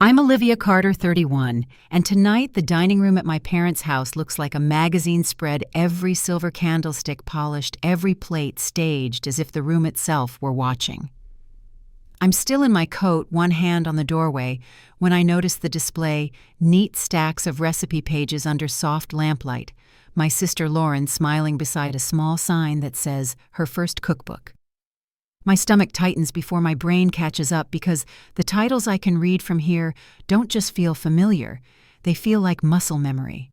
I'm Olivia Carter, 31, and tonight the dining room at my parents' house looks like a magazine spread, every silver candlestick polished, every plate staged as if the room itself were watching. I'm still in my coat, one hand on the doorway, when I notice the display, neat stacks of recipe pages under soft lamplight, my sister Lauren smiling beside a small sign that says, her first cookbook. My stomach tightens before my brain catches up because the titles I can read from here don't just feel familiar, they feel like muscle memory.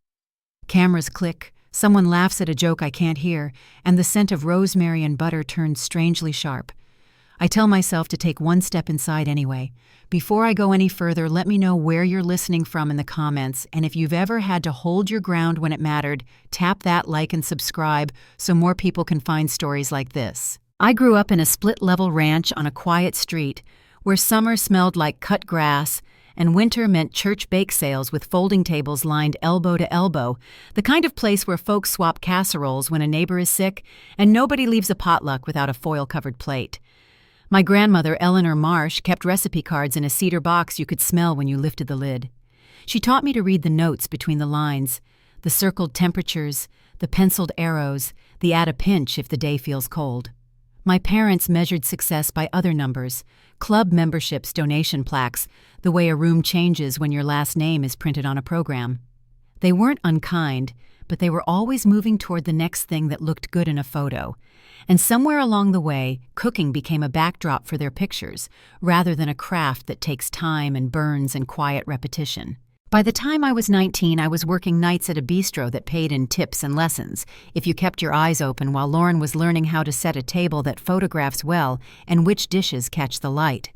Cameras click, someone laughs at a joke I can't hear, and the scent of rosemary and butter turns strangely sharp. I tell myself to take one step inside anyway. Before I go any further, let me know where you're listening from in the comments, and if you've ever had to hold your ground when it mattered, tap that like and subscribe so more people can find stories like this. I grew up in a split-level ranch on a quiet street where summer smelled like cut grass and winter meant church bake sales with folding tables lined elbow to elbow, the kind of place where folks swap casseroles when a neighbor is sick and nobody leaves a potluck without a foil-covered plate. My grandmother, Eleanor Marsh, kept recipe cards in a cedar box you could smell when you lifted the lid. She taught me to read the notes between the lines, the circled temperatures, the penciled arrows, the add a pinch if the day feels cold. My parents measured success by other numbers, club memberships, donation plaques, the way a room changes when your last name is printed on a program. They weren't unkind, but they were always moving toward the next thing that looked good in a photo. And somewhere along the way, cooking became a backdrop for their pictures, rather than a craft that takes time and burns and quiet repetition. By the time I was 19, I was working nights at a bistro that paid in tips and lessons, if you kept your eyes open, while Lauren was learning how to set a table that photographs well and which dishes catch the light.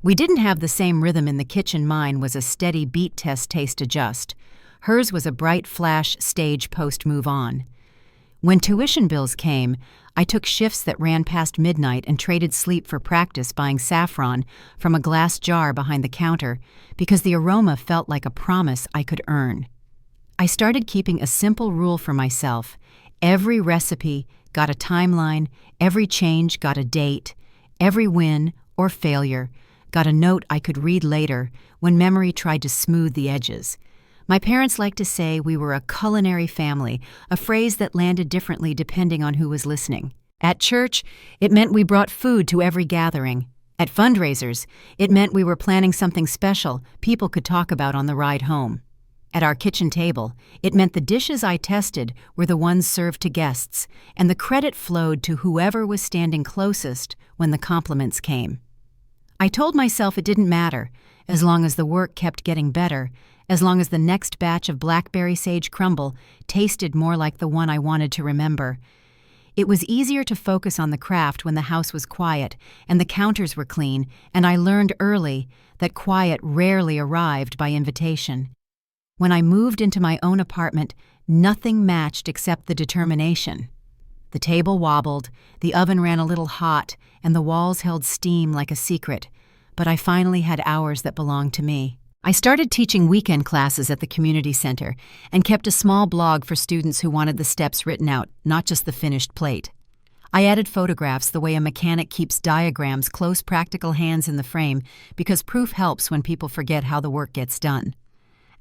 We didn't have the same rhythm in the kitchen. Mine was a steady beat test taste adjust. Hers was a bright flash stage post move on. When tuition bills came, I took shifts that ran past midnight and traded sleep for practice buying saffron from a glass jar behind the counter because the aroma felt like a promise I could earn. I started keeping a simple rule for myself. Every recipe got a timeline, every change got a date, every win or failure got a note I could read later when memory tried to smooth the edges. My parents liked to say we were a culinary family, a phrase that landed differently depending on who was listening. At church, it meant we brought food to every gathering. At fundraisers, it meant we were planning something special people could talk about on the ride home. At our kitchen table, it meant the dishes I tested were the ones served to guests, and the credit flowed to whoever was standing closest when the compliments came. I told myself it didn't matter, as long as the work kept getting better, as long as the next batch of blackberry sage crumble tasted more like the one I wanted to remember. It was easier to focus on the craft when the house was quiet and the counters were clean, and I learned early that quiet rarely arrived by invitation. When I moved into my own apartment, nothing matched except the determination. The table wobbled, the oven ran a little hot, and the walls held steam like a secret, but I finally had hours that belonged to me. I started teaching weekend classes at the community center and kept a small blog for students who wanted the steps written out, not just the finished plate. I added photographs the way a mechanic keeps diagrams, close practical hands in the frame, because proof helps when people forget how the work gets done.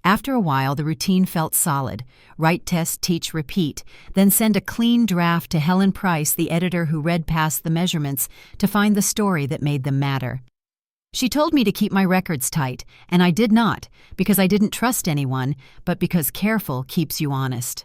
After a while, the routine felt solid. Write, test, teach, repeat, then send a clean draft to Helen Price, the editor who read past the measurements, to find the story that made them matter. She told me to keep my records tight, and I did not, because I didn't trust anyone, but because careful keeps you honest.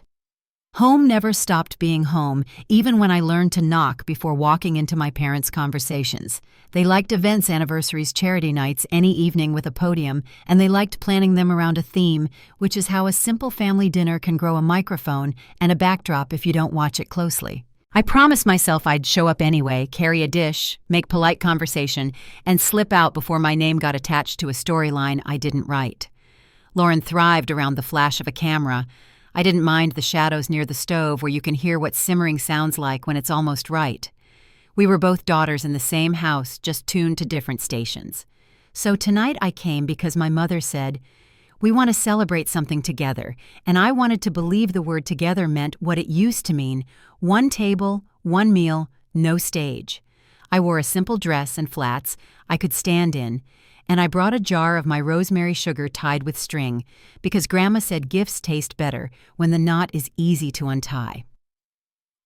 Home never stopped being home, even when I learned to knock before walking into my parents' conversations. They liked events, anniversaries, charity nights, any evening with a podium, and they liked planning them around a theme, which is how a simple family dinner can grow a microphone and a backdrop if you don't watch it closely. I promised myself I'd show up anyway, carry a dish, make polite conversation, and slip out before my name got attached to a storyline I didn't write. Lauren thrived around the flash of a camera. I didn't mind the shadows near the stove where you can hear what simmering sounds like when it's almost right. We were both daughters in the same house, just tuned to different stations. So tonight I came because my mother said, "We want to celebrate something together," and I wanted to believe the word together meant what it used to mean: one table, one meal, no stage. I wore a simple dress and flats I could stand in, and I brought a jar of my rosemary sugar tied with string, because Grandma said gifts taste better when the knot is easy to untie.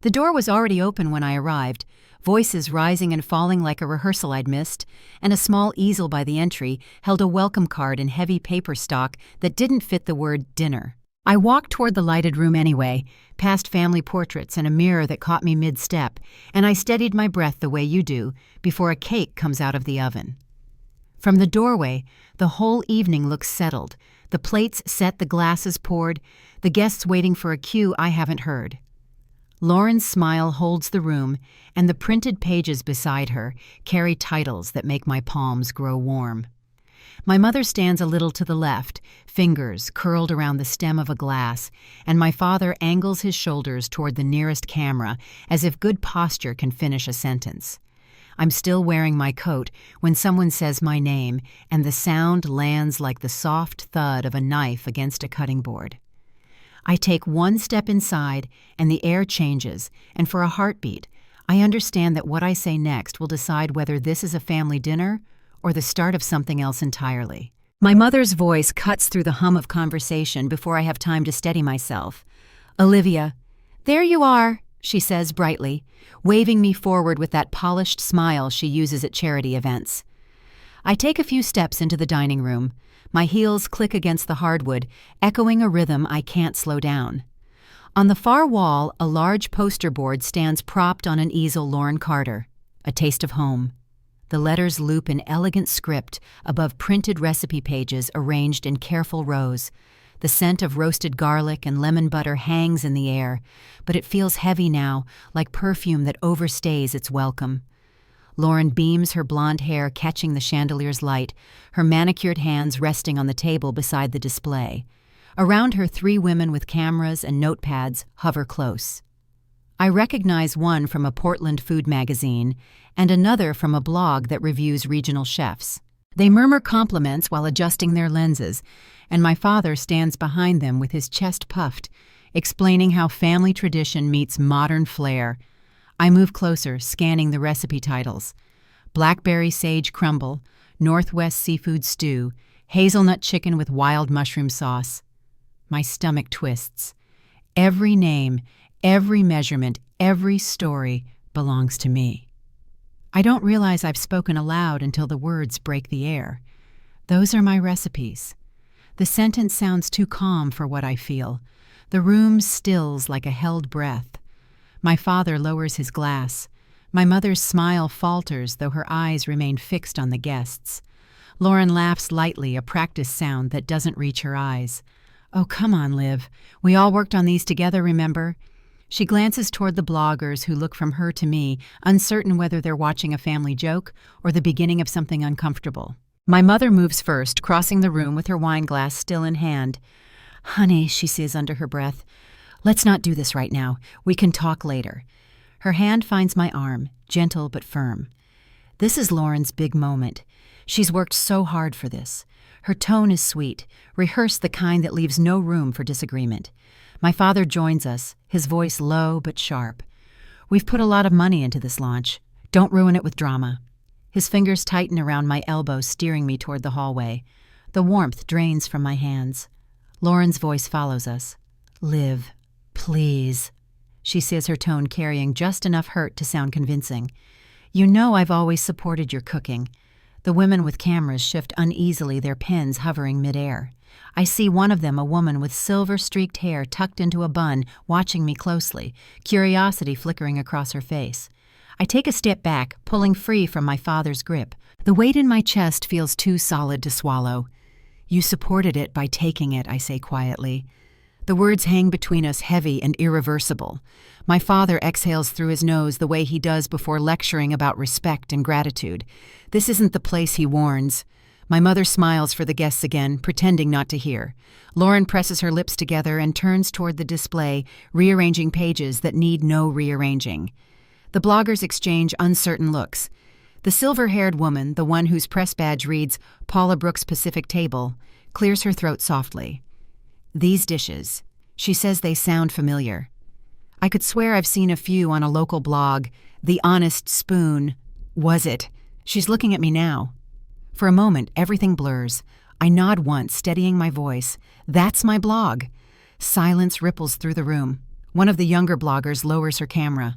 The door was already open when I arrived, voices rising and falling like a rehearsal I'd missed, and a small easel by the entry held a welcome card in heavy paper stock that didn't fit the word dinner. I walked toward the lighted room anyway, past family portraits and a mirror that caught me mid-step, and I steadied my breath the way you do before a cake comes out of the oven. From the doorway, the whole evening looks settled, the plates set, the glasses poured, the guests waiting for a cue I haven't heard. Lauren's smile holds the room, and the printed pages beside her carry titles that make my palms grow warm. My mother stands a little to the left, fingers curled around the stem of a glass, and my father angles his shoulders toward the nearest camera as if good posture can finish a sentence. I'm still wearing my coat when someone says my name, and the sound lands like the soft thud of a knife against a cutting board. I take one step inside, and the air changes, and for a heartbeat, I understand that what I say next will decide whether this is a family dinner or the start of something else entirely. My mother's voice cuts through the hum of conversation before I have time to steady myself. "Olivia, there you are," she says brightly, waving me forward with that polished smile she uses at charity events. I take a few steps into the dining room. My heels click against the hardwood, echoing a rhythm I can't slow down. On the far wall, a large poster board stands propped on an easel. Lauren Carter, A Taste of Home. The letters loop in elegant script above printed recipe pages arranged in careful rows. The scent of roasted garlic and lemon butter hangs in the air, but it feels heavy now, like perfume that overstays its welcome. Lauren beams her blonde hair catching the chandelier's light, her manicured hands resting on the table beside the display. Around her, 3 women with cameras and notepads hover close. I recognize one from a Portland food magazine and another from a blog that reviews regional chefs. They murmur compliments while adjusting their lenses, and my father stands behind them with his chest puffed, explaining how family tradition meets modern flair. I move closer, scanning the recipe titles. Blackberry sage crumble, Northwest seafood stew, hazelnut chicken with wild mushroom sauce. My stomach twists. Every name, every measurement, every story belongs to me. I don't realize I've spoken aloud until the words break the air. Those are my recipes. The sentence sounds too calm for what I feel. The room stills like a held breath. My father lowers his glass. My mother's smile falters, though her eyes remain fixed on the guests. Lauren laughs lightly, a practice sound that doesn't reach her eyes. "Oh, come on, Liv. We all worked on these together, remember?" She glances toward the bloggers who look from her to me, uncertain whether they're watching a family joke or the beginning of something uncomfortable. My mother moves first, crossing the room with her wine glass still in hand. "Honey," she says under her breath, "let's not do this right now. We can talk later." Her hand finds my arm, gentle but firm. This is Lauren's big moment. She's worked so hard for this. Her tone is sweet, rehearsed, the kind that leaves no room for disagreement. My father joins us, his voice low but sharp. "We've put a lot of money into this launch. Don't ruin it with drama." His fingers tighten around my elbow, steering me toward the hallway. The warmth drains from my hands. Lauren's voice follows us. "Liv, please," she says, her tone carrying just enough hurt to sound convincing. "You know I've always supported your cooking." The women with cameras shift uneasily, their pens hovering midair. I see one of them, a woman with silver-streaked hair tucked into a bun, watching me closely, curiosity flickering across her face. I take a step back, pulling free from my father's grip. The weight in my chest feels too solid to swallow. "You supported it by taking it," I say quietly. The words hang between us, heavy and irreversible. My father exhales through his nose the way he does before lecturing about respect and gratitude. This isn't the place, he warns. My mother smiles for the guests again, pretending not to hear. Lauren presses her lips together and turns toward the display, rearranging pages that need no rearranging. The bloggers exchange uncertain looks. The silver-haired woman, the one whose press badge reads Paula Brooks Pacific Table, clears her throat softly. "These dishes," she says, they sound familiar. I could swear I've seen a few on a local blog. The Honest Spoon, Was it? She's looking at me now. For a moment, everything blurs. I nod once, steadying my voice. That's my blog. Silence ripples through the room. One of the younger bloggers lowers her camera.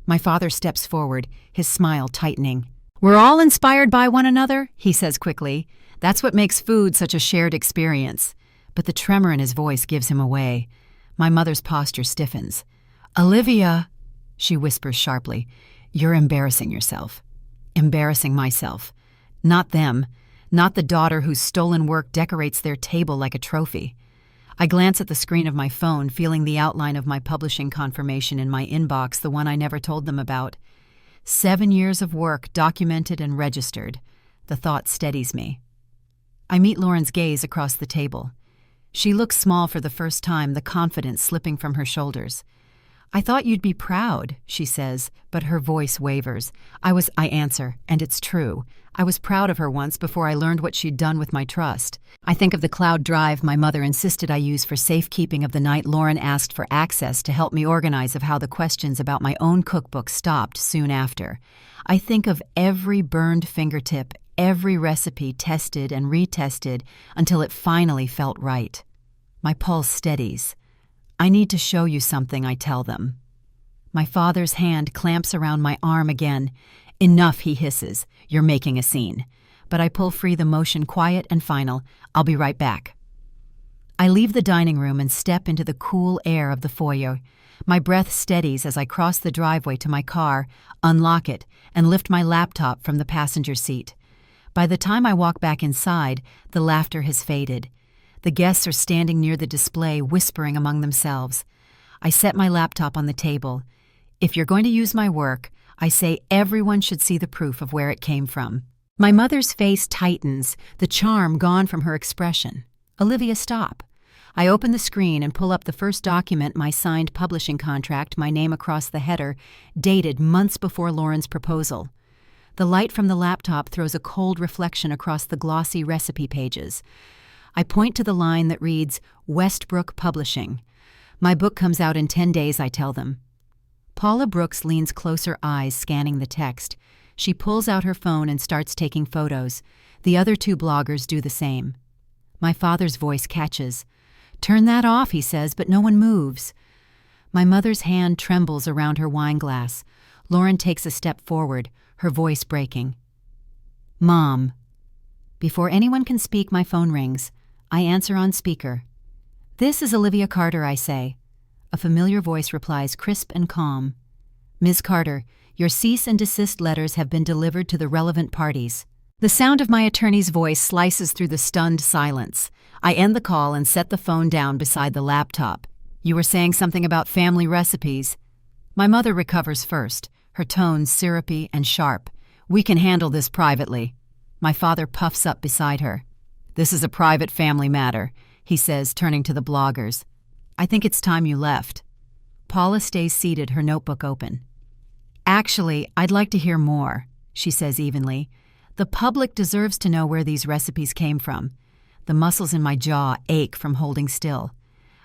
My father steps forward, his smile tightening. We're all inspired by one another, he says quickly. That's what makes food such a shared experience. But the tremor in his voice gives him away. My mother's posture stiffens. Olivia, she whispers sharply, you're embarrassing yourself. Embarrassing myself. Not them. Not the daughter whose stolen work decorates their table like a trophy. I glance at the screen of my phone, feeling the outline of my publishing confirmation in my inbox, the one I never told them about. 7 years of work documented and registered. The thought steadies me. I meet Lauren's gaze across the table. She looks small for the first time, the confidence slipping from her shoulders. I thought you'd be proud, she says, but her voice wavers. I answer, and it's true. I was proud of her once before I learned what she'd done with my trust. I think of the cloud drive my mother insisted I use for safekeeping of the night Lauren asked for access to help me organize of how the questions about my own cookbook stopped soon after. I think of every burned fingertip, every recipe tested and retested until it finally felt right. My pulse steadies. I need to show you something, I tell them. My father's hand clamps around my arm again. Enough, he hisses. You're making a scene. But I pull free, the motion quiet and final. I'll be right back. I leave the dining room and step into the cool air of the foyer. My breath steadies as I cross the driveway to my car, unlock it, and lift my laptop from the passenger seat. By the time I walk back inside, the laughter has faded. The guests are standing near the display, whispering among themselves. I set my laptop on the table. If you're going to use my work, I say everyone should see the proof of where it came from. My mother's face tightens, the charm gone from her expression. Olivia, stop. I open the screen and pull up the first document, my signed publishing contract, my name across the header, dated months before Lauren's proposal. The light from the laptop throws a cold reflection across the glossy recipe pages. I point to the line that reads, Westbrook Publishing. My book comes out in 10 days, I tell them. Paula Brooks leans closer, eyes scanning the text. She pulls out her phone and starts taking photos. The other 2 bloggers do the same. My father's voice catches. Turn that off, he says, but no one moves. My mother's hand trembles around her wine glass. Lauren takes a step forward, her voice breaking. Mom. Before anyone can speak, my phone rings. I answer on speaker. This is Olivia Carter, I say. A familiar voice replies, crisp and calm. Ms. Carter, your cease and desist letters have been delivered to the relevant parties. The sound of my attorney's voice slices through the stunned silence. I end the call and set the phone down beside the laptop. You were saying something about family recipes. My mother recovers first, her tone syrupy and sharp. We can handle this privately. My father puffs up beside her. This is a private family matter, he says, turning to the bloggers. I think it's time you left. Paula stays seated, her notebook open. Actually, I'd like to hear more, she says evenly. The public deserves to know where these recipes came from. The muscles in my jaw ache from holding still.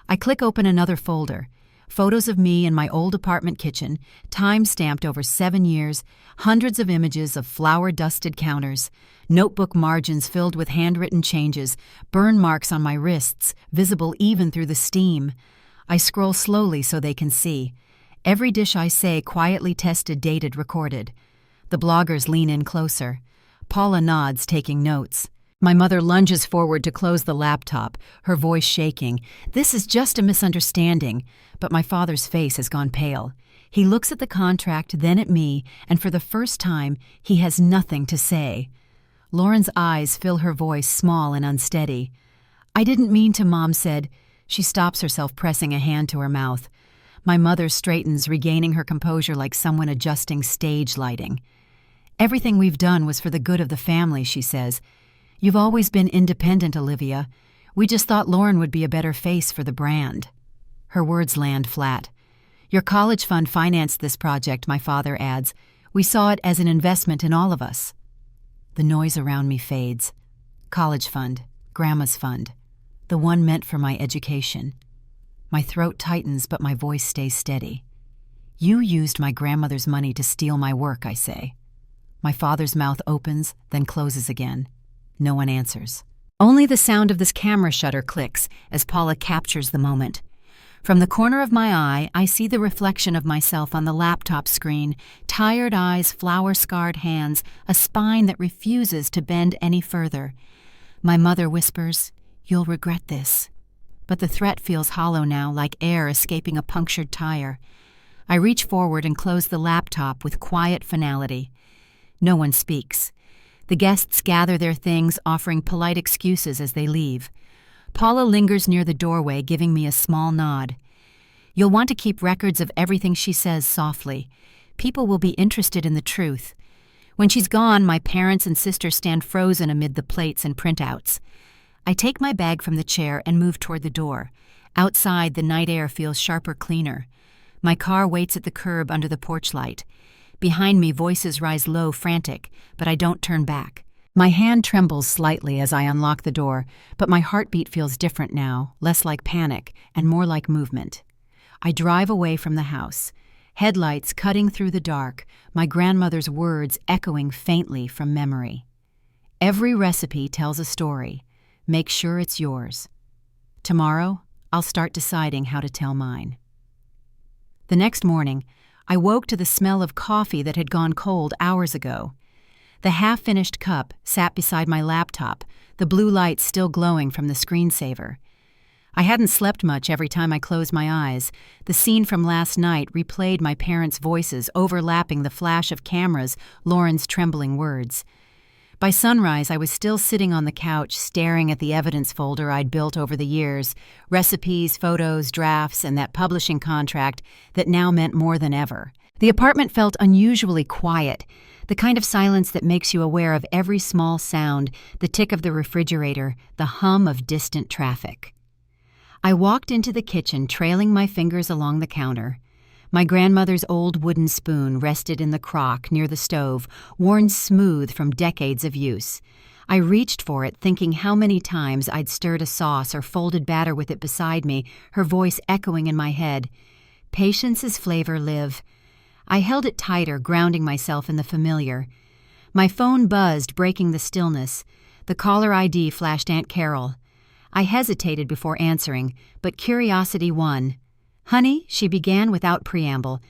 I click open another folder. Photos of me in my old apartment kitchen, time-stamped over 7 years, hundreds of images of flour-dusted counters, notebook margins filled with handwritten changes, burn marks on my wrists, visible even through the steam. I scroll slowly so they can see. Every dish I say quietly tested, dated, recorded. The bloggers lean in closer. Paula nods, taking notes. My mother lunges forward to close the laptop, her voice shaking. This is just a misunderstanding, but my father's face has gone pale. He looks at the contract, then at me, and for the first time, he has nothing to say. Lauren's eyes fill her voice small and unsteady. I didn't mean to, Mom said. She stops herself, pressing a hand to her mouth. My mother straightens, regaining her composure like someone adjusting stage lighting. Everything we've done was for the good of the family, she says. You've always been independent, Olivia. We just thought Lauren would be a better face for the brand. Her words land flat. Your college fund financed this project, my father adds. We saw it as an investment in all of us. The noise around me fades. College fund, Grandma's fund, the one meant for my education. My throat tightens, but my voice stays steady. You used my grandmother's money to steal my work, I say. My father's mouth opens, then closes again. No one answers. Only the sound of this camera shutter clicks as Paula captures the moment. From the corner of my eye, I see the reflection of myself on the laptop screen, tired eyes, flower-scarred hands, a spine that refuses to bend any further. My mother whispers, "You'll regret this." But the threat feels hollow now, like air escaping a punctured tire. I reach forward and close the laptop with quiet finality. No one speaks. The guests gather their things, offering polite excuses as they leave. Paula lingers near the doorway, giving me a small nod. "You'll want to keep records of everything she says," softly. "People will be interested in the truth." When she's gone, my parents and sister stand frozen amid the plates and printouts. I take my bag from the chair and move toward the door. Outside, the night air feels sharper, cleaner. My car waits at the curb under the porch light. Behind me, voices rise low, frantic, but I don't turn back. My hand trembles slightly as I unlock the door, but my heartbeat feels different now, less like panic and more like movement. I drive away from the house, headlights cutting through the dark, my grandmother's words echoing faintly from memory. "Every recipe tells a story. Make sure it's yours." Tomorrow, I'll start deciding how to tell mine. The next morning, I woke to the smell of coffee that had gone cold hours ago. The half-finished cup sat beside my laptop, the blue light still glowing from the screensaver. I hadn't slept much every time I closed my eyes. The scene from last night replayed my parents' voices, overlapping the flash of cameras, Lauren's trembling words. By sunrise, I was still sitting on the couch, staring at the evidence folder I'd built over the years, recipes, photos, drafts, and that publishing contract that now meant more than ever. The apartment felt unusually quiet, the kind of silence that makes you aware of every small sound, the tick of the refrigerator, the hum of distant traffic. I walked into the kitchen, trailing my fingers along the counter. My grandmother's old wooden spoon rested in the crock near the stove, worn smooth from decades of use. I reached for it, thinking how many times I'd stirred a sauce or folded batter with it beside me, her voice echoing in my head. "Patience is flavor, Liv." I held it tighter, grounding myself in the familiar. My phone buzzed, breaking the stillness. The caller ID flashed Aunt Carol. I hesitated before answering, but curiosity won. "Honey," she began without preamble,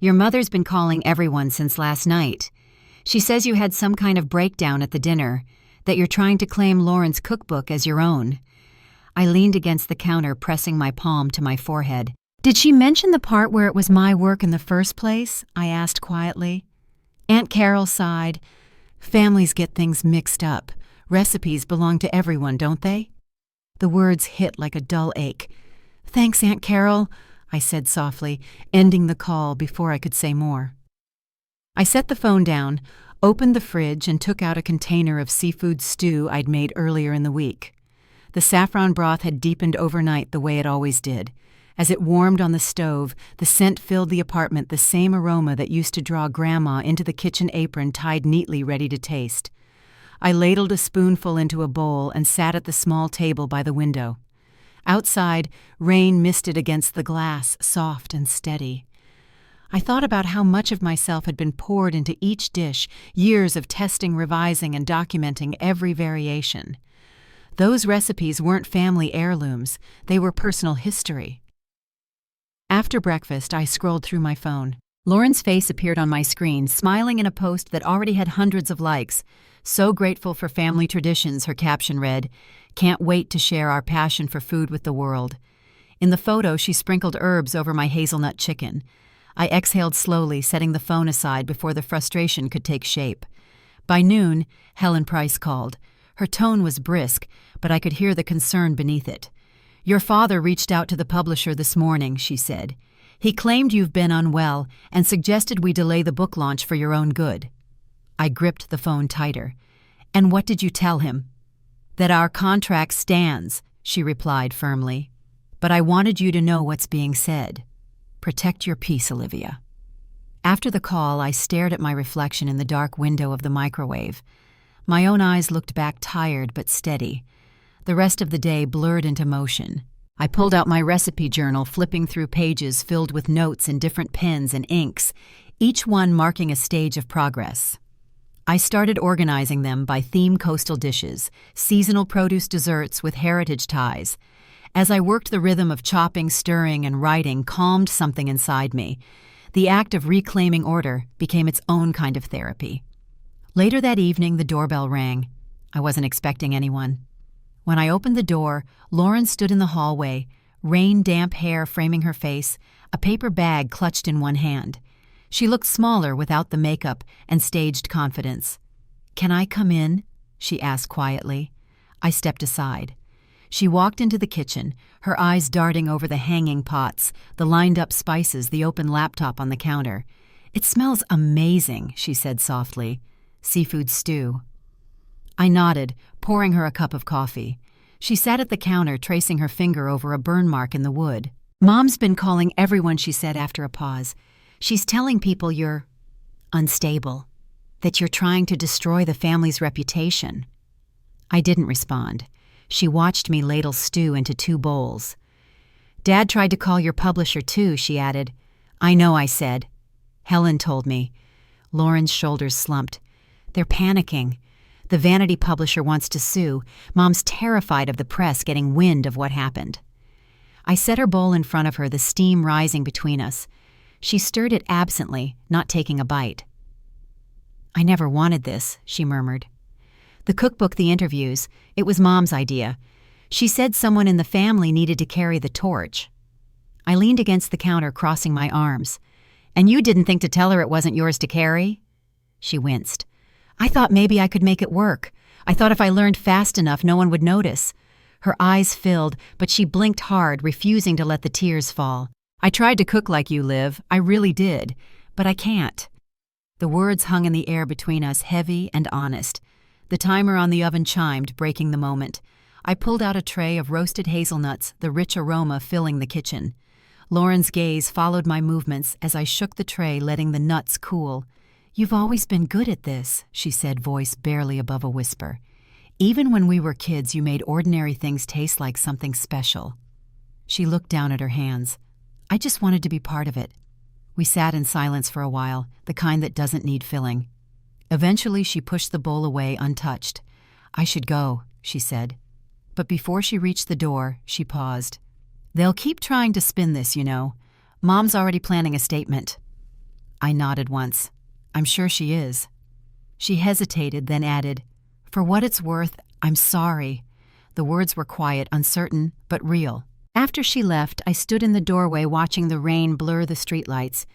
"your mother's been calling everyone since last night. She says you had some kind of breakdown at the dinner, that you're trying to claim Lauren's cookbook as your own." I leaned against the counter, pressing my palm to my forehead. "Did she mention the part where it was my work in the first place?" I asked quietly. Aunt Carol sighed. "Families get things mixed up. Recipes belong to everyone, don't they?" The words hit like a dull ache. "Thanks, Aunt Carol," I said softly, ending the call before I could say more. I set the phone down, opened the fridge, and took out a container of seafood stew I'd made earlier in the week. The saffron broth had deepened overnight the way it always did. As it warmed on the stove, the scent filled the apartment, the same aroma that used to draw Grandma into the kitchen apron tied neatly ready to taste. I ladled a spoonful into a bowl and sat at the small table by the window. Outside, rain misted against the glass, soft and steady. I thought about how much of myself had been poured into each dish, years of testing, revising, and documenting every variation. Those recipes weren't family heirlooms, they were personal history. After breakfast, I scrolled through my phone. Lauren's face appeared on my screen, smiling in a post that already had hundreds of likes. "So grateful for family traditions," her caption read. "Can't wait to share our passion for food with the world." In the photo, she sprinkled herbs over my hazelnut chicken. I exhaled slowly, setting the phone aside before the frustration could take shape. By noon, Helen Price called. Her tone was brisk, but I could hear the concern beneath it. "Your father reached out to the publisher this morning," she said. "He claimed you've been unwell and suggested we delay the book launch for your own good." I gripped the phone tighter. "And what did you tell him?" "That our contract stands," she replied firmly. "But I wanted you to know what's being said. Protect your peace, Olivia." After the call, I stared at my reflection in the dark window of the microwave. My own eyes looked back tired but steady. The rest of the day blurred into motion. I pulled out my recipe journal, flipping through pages filled with notes in different pens and inks, each one marking a stage of progress. I started organizing them by theme coastal dishes, seasonal produce desserts with heritage ties. As I worked, the rhythm of chopping, stirring, and writing calmed something inside me. The act of reclaiming order became its own kind of therapy. Later that evening, the doorbell rang. I wasn't expecting anyone. When I opened the door, Lauren stood in the hallway, rain-damp hair framing her face, a paper bag clutched in one hand. She looked smaller without the makeup and staged confidence. "Can I come in?" she asked quietly. I stepped aside. She walked into the kitchen, her eyes darting over the hanging pots, the lined-up spices, the open laptop on the counter. "It smells amazing," she said softly. "Seafood stew." I nodded, pouring her a cup of coffee. She sat at the counter, tracing her finger over a burn mark in the wood. "Mom's been calling everyone," she said after a pause. "She's telling people you're unstable, that you're trying to destroy the family's reputation." I didn't respond. She watched me ladle stew into 2 bowls. "Dad tried to call your publisher too," she added. "I know," I said. "Helen told me." Lauren's shoulders slumped. "They're panicking. The vanity publisher wants to sue. Mom's terrified of the press getting wind of what happened." I set her bowl in front of her, the steam rising between us. She stirred it absently, not taking a bite. "I never wanted this," she murmured. "The cookbook, the interviews, it was Mom's idea. She said someone in the family needed to carry the torch." I leaned against the counter, crossing my arms. "And you didn't think to tell her it wasn't yours to carry?" She winced. "I thought maybe I could make it work. I thought if I learned fast enough, no one would notice." Her eyes filled, but she blinked hard, refusing to let the tears fall. "I tried to cook like you, Liv. I really did. But I can't." The words hung in the air between us, heavy and honest. The timer on the oven chimed, breaking the moment. I pulled out a tray of roasted hazelnuts, the rich aroma filling the kitchen. Lauren's gaze followed my movements as I shook the tray, letting the nuts cool. "You've always been good at this," she said, voice barely above a whisper. "Even when we were kids, you made ordinary things taste like something special." She looked down at her hands. "I just wanted to be part of it." We sat in silence for a while, the kind that doesn't need filling. Eventually, she pushed the bowl away untouched. "I should go," she said. But before she reached the door, she paused. "They'll keep trying to spin this, you know. Mom's already planning a statement." I nodded once. "I'm sure she is." She hesitated, then added, "For what it's worth, I'm sorry." The words were quiet, uncertain, but real. After she left, I stood in the doorway watching the rain blur the streetlights.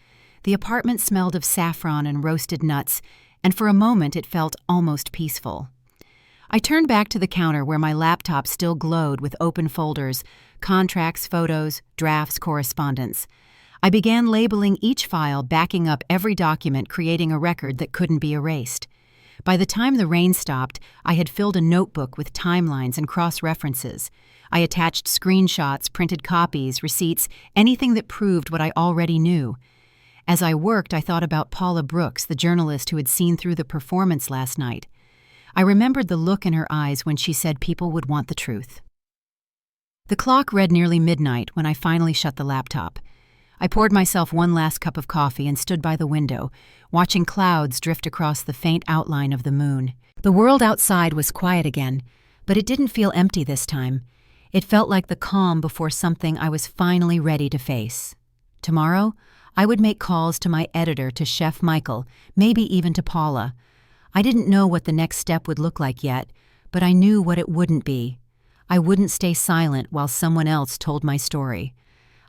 The apartment smelled of saffron and roasted nuts, and for a moment it felt almost peaceful. I turned back to the counter where my laptop still glowed with open folders, contracts, photos, drafts, correspondence. I began labeling each file, backing up every document, creating a record that couldn't be erased. By the time the rain stopped, I had filled a notebook with timelines and cross-references. I attached screenshots, printed copies, receipts, anything that proved what I already knew. As I worked, I thought about Paula Brooks, the journalist who had seen through the performance last night. I remembered the look in her eyes when she said people would want the truth. The clock read nearly midnight when I finally shut the laptop. I poured myself one last cup of coffee and stood by the window, watching clouds drift across the faint outline of the moon. The world outside was quiet again, but it didn't feel empty this time. It felt like the calm before something I was finally ready to face. Tomorrow, I would make calls to my editor, to Chef Michael, maybe even to Paula. I didn't know what the next step would look like yet, but I knew what it wouldn't be. I wouldn't stay silent while someone else told my story.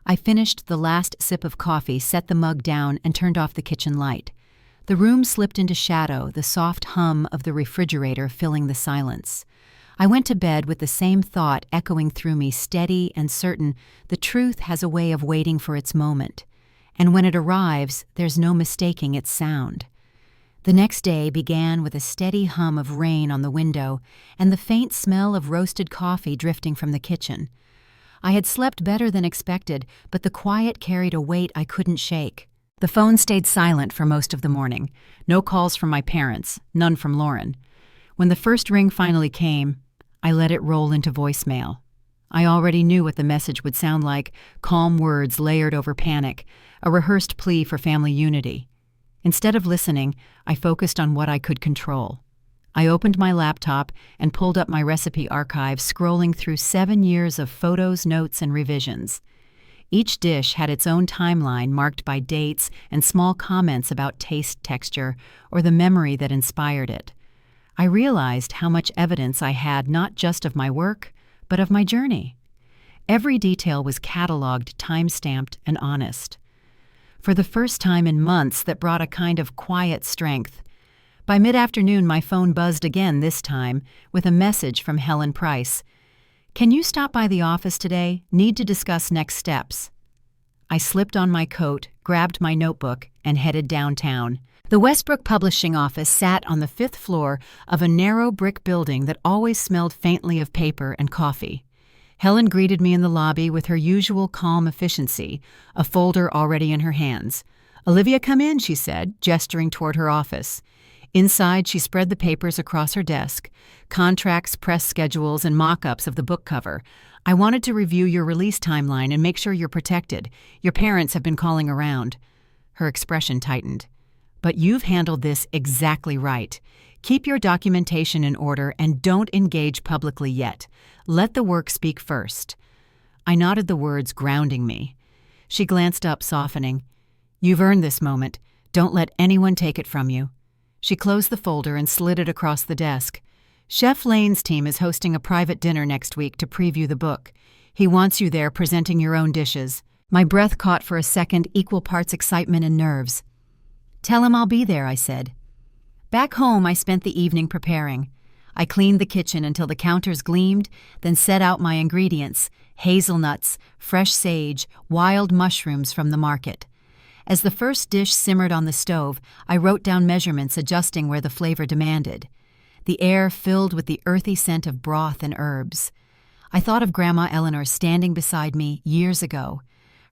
I finished the last sip of coffee, set the mug down, and turned off the kitchen light. The room slipped into shadow, the soft hum of the refrigerator filling the silence. I went to bed with the same thought echoing through me, steady and certain: the truth has a way of waiting for its moment. And when it arrives, there's no mistaking its sound. The next day began with a steady hum of rain on the window and the faint smell of roasted coffee drifting from the kitchen. I had slept better than expected, but the quiet carried a weight I couldn't shake. The phone stayed silent for most of the morning. No calls from my parents, none from Lauren. When the first ring finally came, I let it roll into voicemail. I already knew what the message would sound like: calm words layered over panic, a rehearsed plea for family unity. Instead of listening, I focused on what I could control. I opened my laptop and pulled up my recipe archive, scrolling through 7 years of photos, notes, and revisions. Each dish had its own timeline marked by dates and small comments about taste, texture, or the memory that inspired it. I realized how much evidence I had not just of my work, but of my journey. Every detail was cataloged, time-stamped, and honest. For the first time in months, that brought a kind of quiet strength. By mid-afternoon, my phone buzzed again, this time with a message from Helen Price. "Can you stop by the office today? Need to discuss next steps." I slipped on my coat, grabbed my notebook, and headed downtown. The Westbrook Publishing office sat on the 5th floor of a narrow brick building that always smelled faintly of paper and coffee. Helen greeted me in the lobby with her usual calm efficiency, a folder already in her hands. "Olivia, come in," she said, gesturing toward her office. Inside, she spread the papers across her desk, contracts, press schedules, and mock-ups of the book cover. "I wanted to review your release timeline and make sure you're protected. Your parents have been calling around." Her expression tightened. "But you've handled this exactly right. Keep your documentation in order and don't engage publicly yet. Let the work speak first." I nodded, the words grounding me. She glanced up, softening. "You've earned this moment. Don't let anyone take it from you." She closed the folder and slid it across the desk. "Chef Lane's team is hosting a private dinner next week to preview the book. He wants you there presenting your own dishes." My breath caught for a second, equal parts excitement and nerves. "Tell him I'll be there," I said. Back home, I spent the evening preparing. I cleaned the kitchen until the counters gleamed, then set out my ingredients: hazelnuts, fresh sage, wild mushrooms from the market. As the first dish simmered on the stove, I wrote down measurements, adjusting where the flavor demanded. The air filled with the earthy scent of broth and herbs. I thought of Grandma Eleanor standing beside me years ago,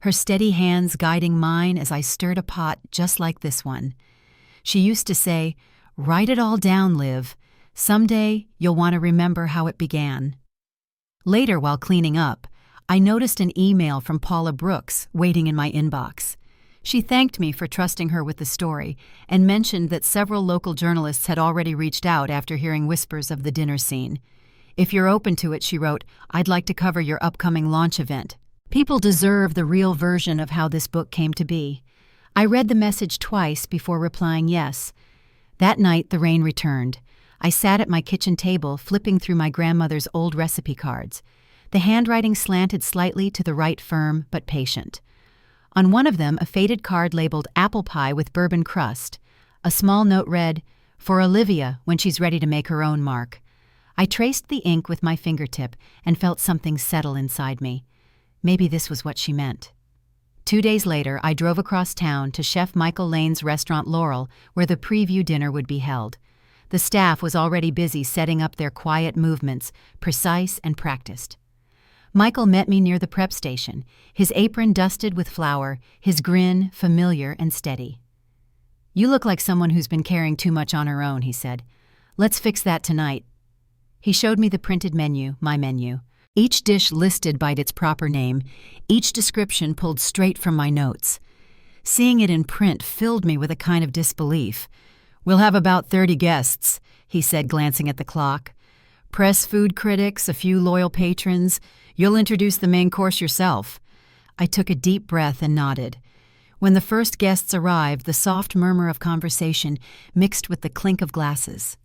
her steady hands guiding mine as I stirred a pot just like this one. She used to say, "Write it all down, Liv. Someday you'll want to remember how it began." Later, while cleaning up, I noticed an email from Paula Brooks waiting in my inbox. She thanked me for trusting her with the story and mentioned that several local journalists had already reached out after hearing whispers of the dinner scene. "If you're open to it," she wrote, "I'd like to cover your upcoming launch event." People deserve the real version of how this book came to be. I read the message twice before replying yes. That night, the rain returned. I sat at my kitchen table, flipping through my grandmother's old recipe cards. The handwriting slanted slightly to the right, firm but patient. On one of them, a faded card labeled apple pie with bourbon crust. A small note read, "For Olivia when she's ready to make her own mark." I traced the ink with my fingertip and felt something settle inside me. Maybe this was what she meant. 2 days later, I drove across town to Chef Michael Lane's restaurant Laurel, where the preview dinner would be held. The staff was already busy setting up their quiet movements, precise and practiced. Michael met me near the prep station, his apron dusted with flour, his grin familiar and steady. "You look like someone who's been carrying too much on her own," he said. "Let's fix that tonight." He showed me the printed menu, my menu. Each dish listed by its proper name, each description pulled straight from my notes. Seeing it in print filled me with a kind of disbelief. "We'll have about 30 guests," he said, glancing at the clock. "Press, food critics, a few loyal patrons. You'll introduce the main course yourself." I took a deep breath and nodded. When the first guests arrived, the soft murmur of conversation mixed with the clink of glasses.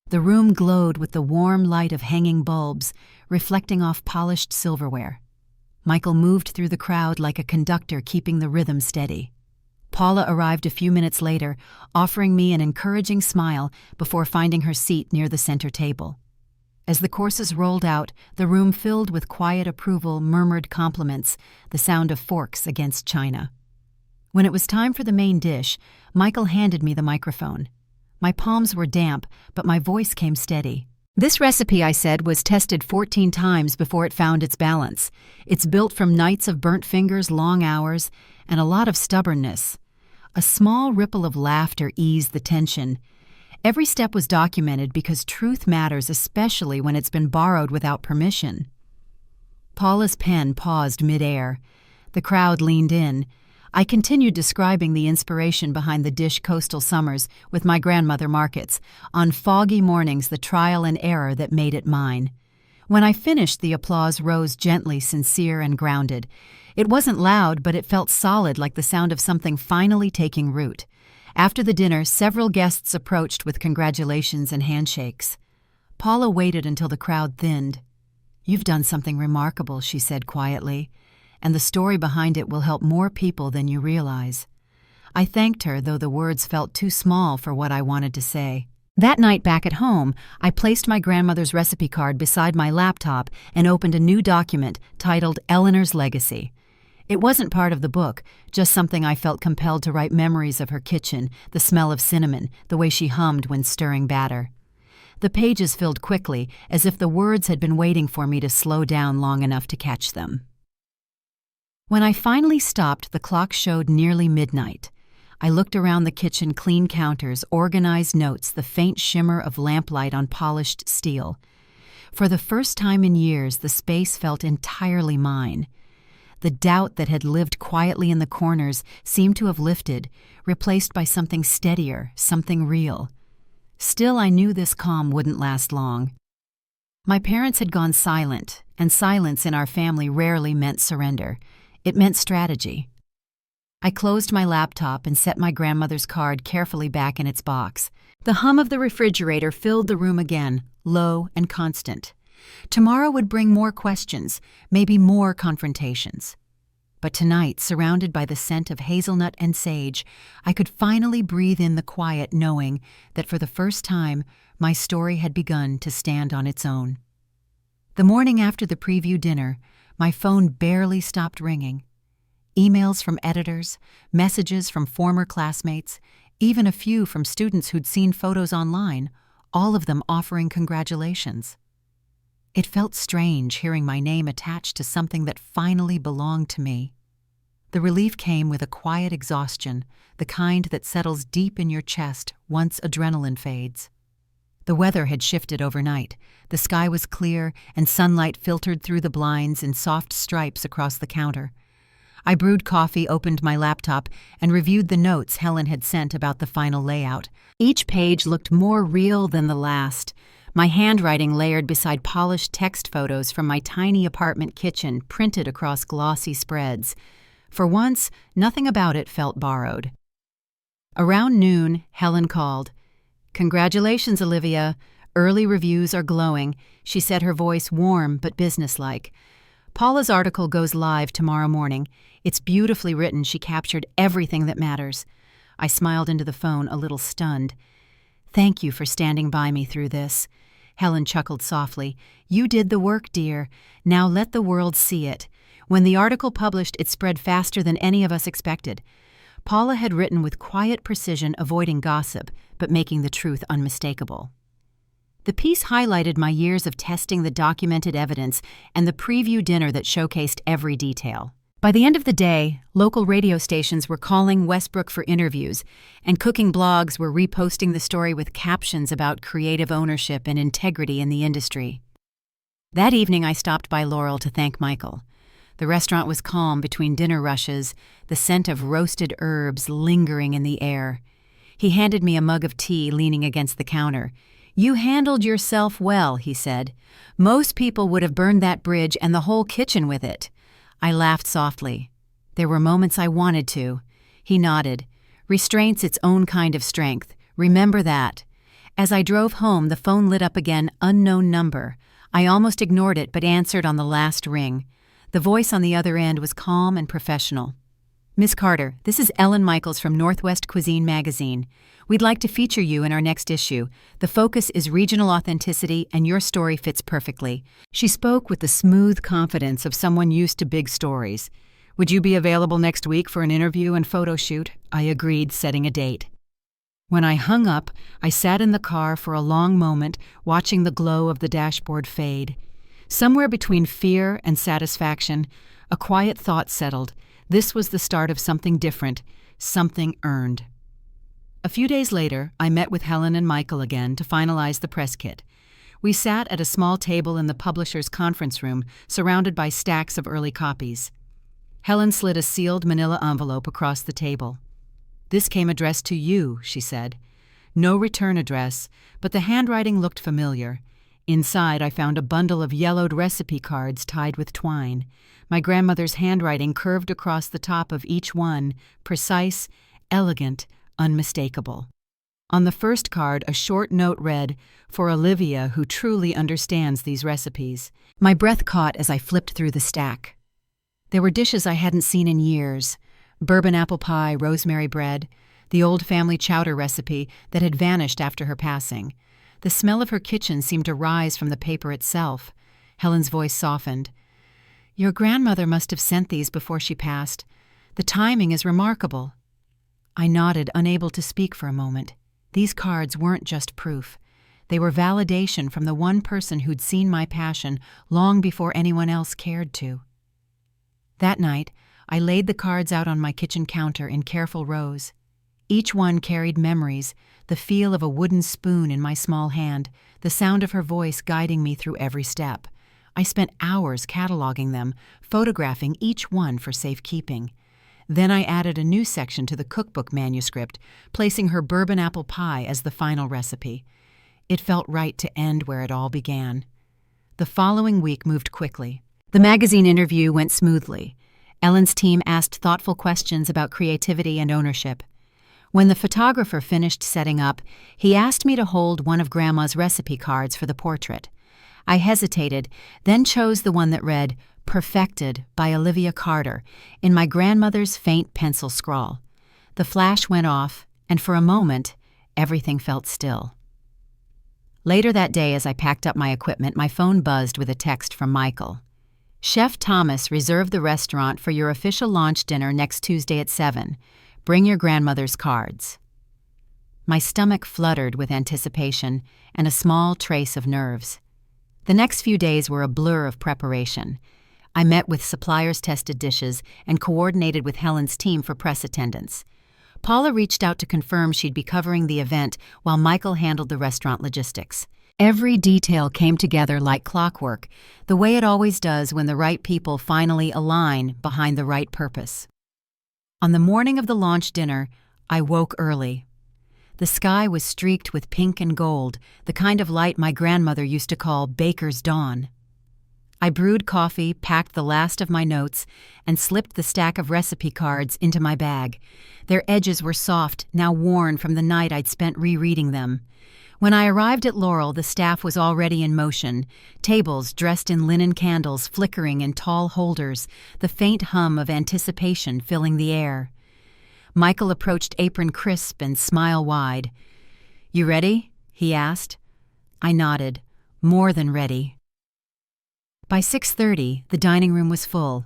The room glowed with the warm light of hanging bulbs, reflecting off polished silverware. Michael moved through the crowd like a conductor, keeping the rhythm steady. Paula arrived a few minutes later, offering me an encouraging smile before finding her seat near the center table. As the courses rolled out, the room filled with quiet approval, murmured compliments, the sound of forks against china. When it was time for the main dish, Michael handed me the microphone. My palms were damp, but my voice came steady. "This recipe," I said, "was tested 14 times before it found its balance. It's built from nights of burnt fingers, long hours, and a lot of stubbornness." A small ripple of laughter eased the tension. Every step was documented because truth matters, especially when it's been borrowed without permission. Paula's pen paused midair. The crowd leaned in. I continued describing the inspiration behind the dish coastal summers with my grandmother markets, on foggy mornings the trial and error that made it mine. When I finished, the applause rose gently, sincere and grounded. It wasn't loud, but it felt solid, like the sound of something finally taking root. After the dinner, several guests approached with congratulations and handshakes. Paula waited until the crowd thinned. "You've done something remarkable," she said quietly, "and the story behind it will help more people than you realize." I thanked her, though the words felt too small for what I wanted to say. That night back at home, I placed my grandmother's recipe card beside my laptop and opened a new document titled Eleanor's Legacy. It wasn't part of the book, just something I felt compelled to write, memories of her kitchen, the smell of cinnamon, the way she hummed when stirring batter. The pages filled quickly, as if the words had been waiting for me to slow down long enough to catch them. When I finally stopped, the clock showed nearly midnight. I looked around the kitchen, clean counters, organized notes, the faint shimmer of lamplight on polished steel. For the first time in years, the space felt entirely mine. The doubt that had lived quietly in the corners seemed to have lifted, replaced by something steadier, something real. Still, I knew this calm wouldn't last long. My parents had gone silent, and silence in our family rarely meant surrender. It meant strategy. I closed my laptop and set my grandmother's card carefully back in its box. The hum of the refrigerator filled the room again, low and constant. Tomorrow would bring more questions, maybe more confrontations. But tonight, surrounded by the scent of hazelnut and sage, I could finally breathe in the quiet, knowing that for the first time, my story had begun to stand on its own. The morning after the preview dinner, my phone barely stopped ringing. Emails from editors, messages from former classmates, even a few from students who'd seen photos online, all of them offering congratulations. It felt strange hearing my name attached to something that finally belonged to me. The relief came with a quiet exhaustion, the kind that settles deep in your chest once adrenaline fades. The weather had shifted overnight. The sky was clear, and sunlight filtered through the blinds in soft stripes across the counter. I brewed coffee, opened my laptop, and reviewed the notes Helen had sent about the final layout. Each page looked more real than the last, my handwriting layered beside polished text photos from my tiny apartment kitchen printed across glossy spreads. For once, nothing about it felt borrowed. Around noon, Helen called. "Congratulations, Olivia. Early reviews are glowing," she said, her voice warm but businesslike. "Paula's article goes live tomorrow morning. It's beautifully written. She captured everything that matters." I smiled into the phone, a little stunned. "Thank you for standing by me through this." Helen chuckled softly. "You did the work, dear. Now let the world see it." When the article published, it spread faster than any of us expected. Paula had written with quiet precision, avoiding gossip, but making the truth unmistakable. The piece highlighted my years of testing the documented evidence and the preview dinner that showcased every detail. By the end of the day, local radio stations were calling Westbrook for interviews, and cooking blogs were reposting the story with captions about creative ownership and integrity in the industry. That evening, I stopped by Laurel to thank Michael. The restaurant was calm between dinner rushes, the scent of roasted herbs lingering in the air. He handed me a mug of tea, leaning against the counter. "You handled yourself well," he said. "Most people would have burned that bridge and the whole kitchen with it." I laughed softly. There were moments I wanted to. He nodded. "Restraint's its own kind of strength. Remember that." As I drove home, the phone lit up again, unknown number. I almost ignored it, but answered on the last ring. The voice on the other end was calm and professional. "Miss Carter, this is Ellen Michaels from Northwest Cuisine magazine. We'd like to feature you in our next issue. The focus is regional authenticity, and your story fits perfectly." She spoke with the smooth confidence of someone used to big stories. "Would you be available next week for an interview and photo shoot?" I agreed, setting a date. When I hung up, I sat in the car for a long moment, watching the glow of the dashboard fade. Somewhere between fear and satisfaction, a quiet thought settled. This was the start of something different, something earned. A few days later, I met with Helen and Michael again to finalize the press kit. We sat at a small table in the publisher's conference room, surrounded by stacks of early copies. Helen slid a sealed manila envelope across the table. "This came addressed to you," she said. No return address, but the handwriting looked familiar. Inside, I found a bundle of yellowed recipe cards tied with twine. My grandmother's handwriting curved across the top of each one, precise, elegant, unmistakable. On the first card, a short note read, "For Olivia, who truly understands these recipes." My breath caught as I flipped through the stack. There were dishes I hadn't seen in years: bourbon apple pie, rosemary bread, the old family chowder recipe that had vanished after her passing. The smell of her kitchen seemed to rise from the paper itself. Helen's voice softened. "Your grandmother must have sent these before she passed. The timing is remarkable." I nodded, unable to speak for a moment. These cards weren't just proof. They were validation from the one person who'd seen my passion long before anyone else cared to. That night, I laid the cards out on my kitchen counter in careful rows. Each one carried memories, the feel of a wooden spoon in my small hand, the sound of her voice guiding me through every step. I spent hours cataloging them, photographing each one for safekeeping. Then I added a new section to the cookbook manuscript, placing her bourbon apple pie as the final recipe. It felt right to end where it all began. The following week moved quickly. The magazine interview went smoothly. Ellen's team asked thoughtful questions about creativity and ownership. When the photographer finished setting up, he asked me to hold one of Grandma's recipe cards for the portrait. I hesitated, then chose the one that read, "Perfected by Olivia Carter," in my grandmother's faint pencil scrawl. The flash went off, and for a moment, everything felt still. Later that day, as I packed up my equipment, my phone buzzed with a text from Michael. "Chef Thomas reserved the restaurant for your official launch dinner next Tuesday at 7. Bring your grandmother's cards." My stomach fluttered with anticipation and a small trace of nerves. The next few days were a blur of preparation. I met with suppliers-tested dishes and coordinated with Helen's team for press attendance. Paula reached out to confirm she'd be covering the event while Michael handled the restaurant logistics. Every detail came together like clockwork, the way it always does when the right people finally align behind the right purpose. On the morning of the launch dinner, I woke early. The sky was streaked with pink and gold, the kind of light my grandmother used to call baker's dawn. I brewed coffee, packed the last of my notes, and slipped the stack of recipe cards into my bag. Their edges were soft, now worn from the night I'd spent rereading them. When I arrived at Laurel, the staff was already in motion, tables dressed in linen candles flickering in tall holders, the faint hum of anticipation filling the air. Michael approached apron crisp and smile wide. "You ready?" he asked. I nodded, more than ready. By 6:30, the dining room was full.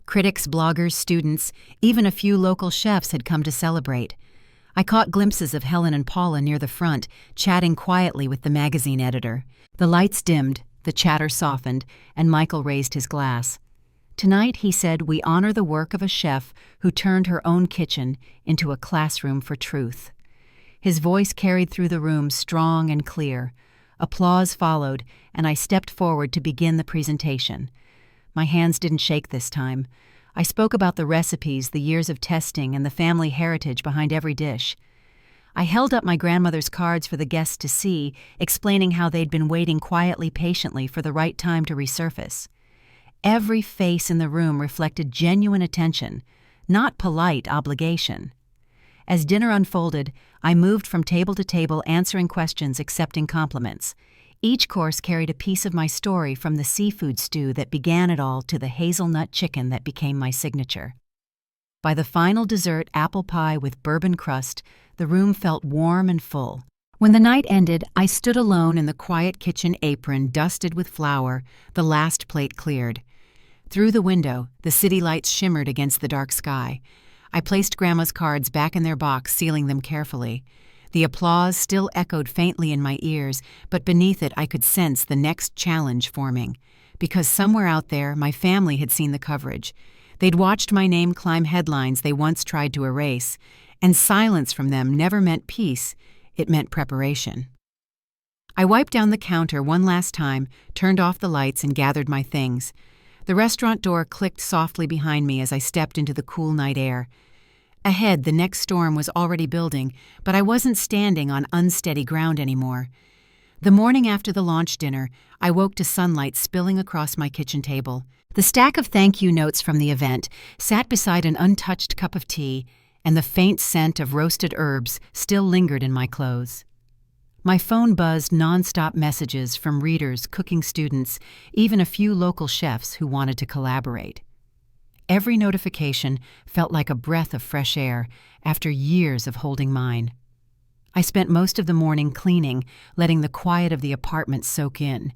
Critics, bloggers, students, even a few local chefs had come to celebrate. I caught glimpses of Helen and Paula near the front, chatting quietly with the magazine editor. The lights dimmed, the chatter softened, and Michael raised his glass. Tonight, he said, we honor the work of a chef who turned her own kitchen into a classroom for truth. His voice carried through the room strong and clear. Applause followed, and I stepped forward to begin the presentation. My hands didn't shake this time. I spoke about the recipes, the years of testing, and the family heritage behind every dish. I held up my grandmother's cards for the guests to see, explaining how they'd been waiting quietly, patiently for the right time to resurface. Every face in the room reflected genuine attention, not polite obligation. As dinner unfolded, I moved from table to table, answering questions, accepting compliments. Each course carried a piece of my story, from the seafood stew that began it all to the hazelnut chicken that became my signature. By the final dessert, apple pie with bourbon crust, the room felt warm and full. When the night ended, I stood alone in the quiet kitchen apron dusted with flour, the last plate cleared. Through the window, the city lights shimmered against the dark sky. I placed Grandma's cards back in their box, sealing them carefully. The applause still echoed faintly in my ears, but beneath it I could sense the next challenge forming. Because somewhere out there, my family had seen the coverage. They'd watched my name climb headlines they once tried to erase, and silence from them never meant peace, it meant preparation. I wiped down the counter one last time, turned off the lights, and gathered my things. The restaurant door clicked softly behind me as I stepped into the cool night air. Ahead, the next storm was already building, but I wasn't standing on unsteady ground anymore. The morning after the launch dinner, I woke to sunlight spilling across my kitchen table. The stack of thank you notes from the event sat beside an untouched cup of tea, and the faint scent of roasted herbs still lingered in my clothes. My phone buzzed nonstop messages from readers, cooking students, even a few local chefs who wanted to collaborate. Every notification felt like a breath of fresh air after years of holding mine. I spent most of the morning cleaning, letting the quiet of the apartment soak in.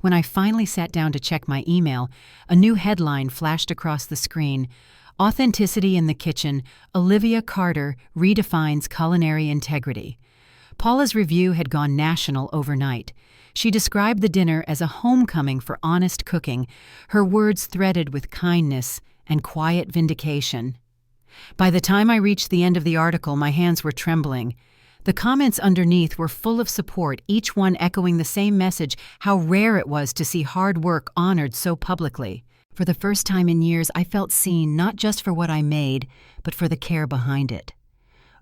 When I finally sat down to check my email, a new headline flashed across the screen: Authenticity in the Kitchen, Olivia Carter redefines culinary integrity. Paula's review had gone national overnight. She described the dinner as a homecoming for honest cooking, her words threaded with kindness and quiet vindication. By the time I reached the end of the article, my hands were trembling. The comments underneath were full of support, each one echoing the same message: how rare it was to see hard work honored so publicly. For the first time in years, I felt seen not just for what I made, but for the care behind it.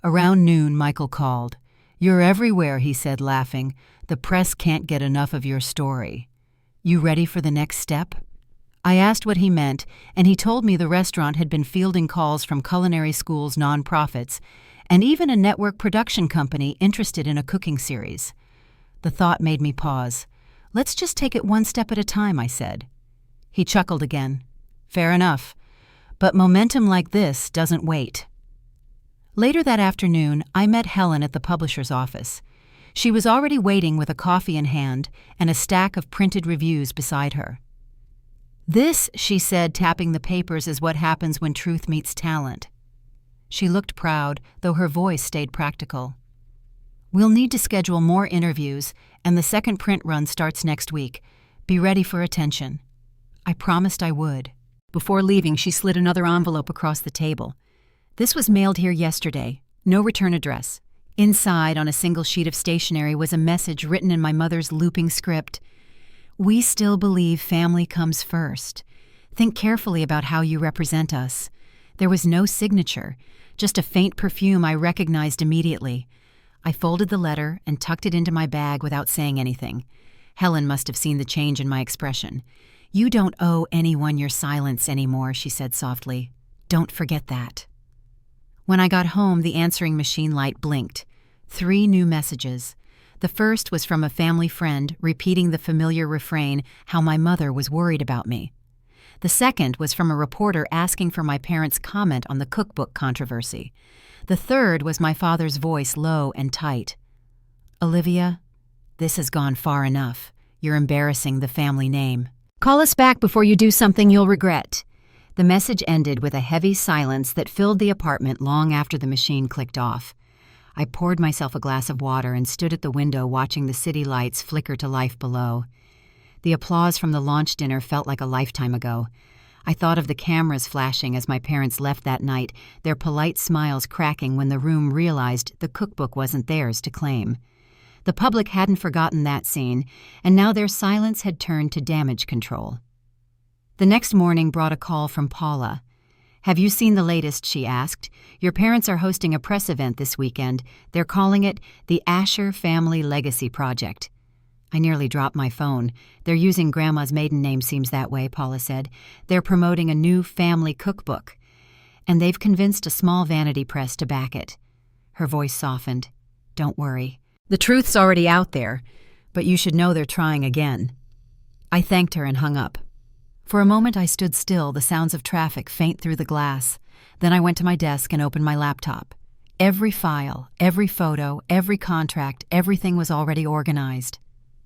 Around noon, Michael called. "You're everywhere," he said, laughing. "The press can't get enough of your story. You ready for the next step?" I asked what he meant, and he told me the restaurant had been fielding calls from culinary schools, nonprofits, and even a network production company interested in a cooking series. The thought made me pause. "Let's just take it one step at a time," I said. He chuckled again. "Fair enough. But momentum like this doesn't wait." Later that afternoon, I met Helen at the publisher's office. She was already waiting with a coffee in hand and a stack of printed reviews beside her. "This," she said, tapping the papers, "is what happens when truth meets talent." She looked proud, though her voice stayed practical. "We'll need to schedule more interviews, and the second print run starts next week. Be ready for attention." I promised I would. Before leaving, she slid another envelope across the table. "This was mailed here yesterday. No return address." Inside, on a single sheet of stationery, was a message written in my mother's looping script. "We still believe family comes first. Think carefully about how you represent us." There was no signature, just a faint perfume I recognized immediately. I folded the letter and tucked it into my bag without saying anything. Helen must have seen the change in my expression. "You don't owe anyone your silence anymore," she said softly. "Don't forget that." When I got home, the answering machine light blinked. 3 new messages. The first was from a family friend repeating the familiar refrain, how my mother was worried about me. The second was from a reporter asking for my parents' comment on the cookbook controversy. The third was my father's voice, low and tight. "Olivia, this has gone far enough. You're embarrassing the family name. Call us back before you do something you'll regret." The message ended with a heavy silence that filled the apartment long after the machine clicked off. I poured myself a glass of water and stood at the window watching the city lights flicker to life below. The applause from the launch dinner felt like a lifetime ago. I thought of the cameras flashing as my parents left that night, their polite smiles cracking when the room realized the cookbook wasn't theirs to claim. The public hadn't forgotten that scene, and now their silence had turned to damage control. The next morning brought a call from Paula. "Have you seen the latest?" she asked. "Your parents are hosting a press event this weekend. They're calling it the Asher Family Legacy Project." I nearly dropped my phone. "They're using Grandma's maiden name, seems that way," Paula said. "They're promoting a new family cookbook. And they've convinced a small vanity press to back it." Her voice softened. "Don't worry. The truth's already out there, but you should know they're trying again." I thanked her and hung up. For a moment I stood still, the sounds of traffic faint through the glass. Then I went to my desk and opened my laptop. Every file, every photo, every contract, everything was already organized.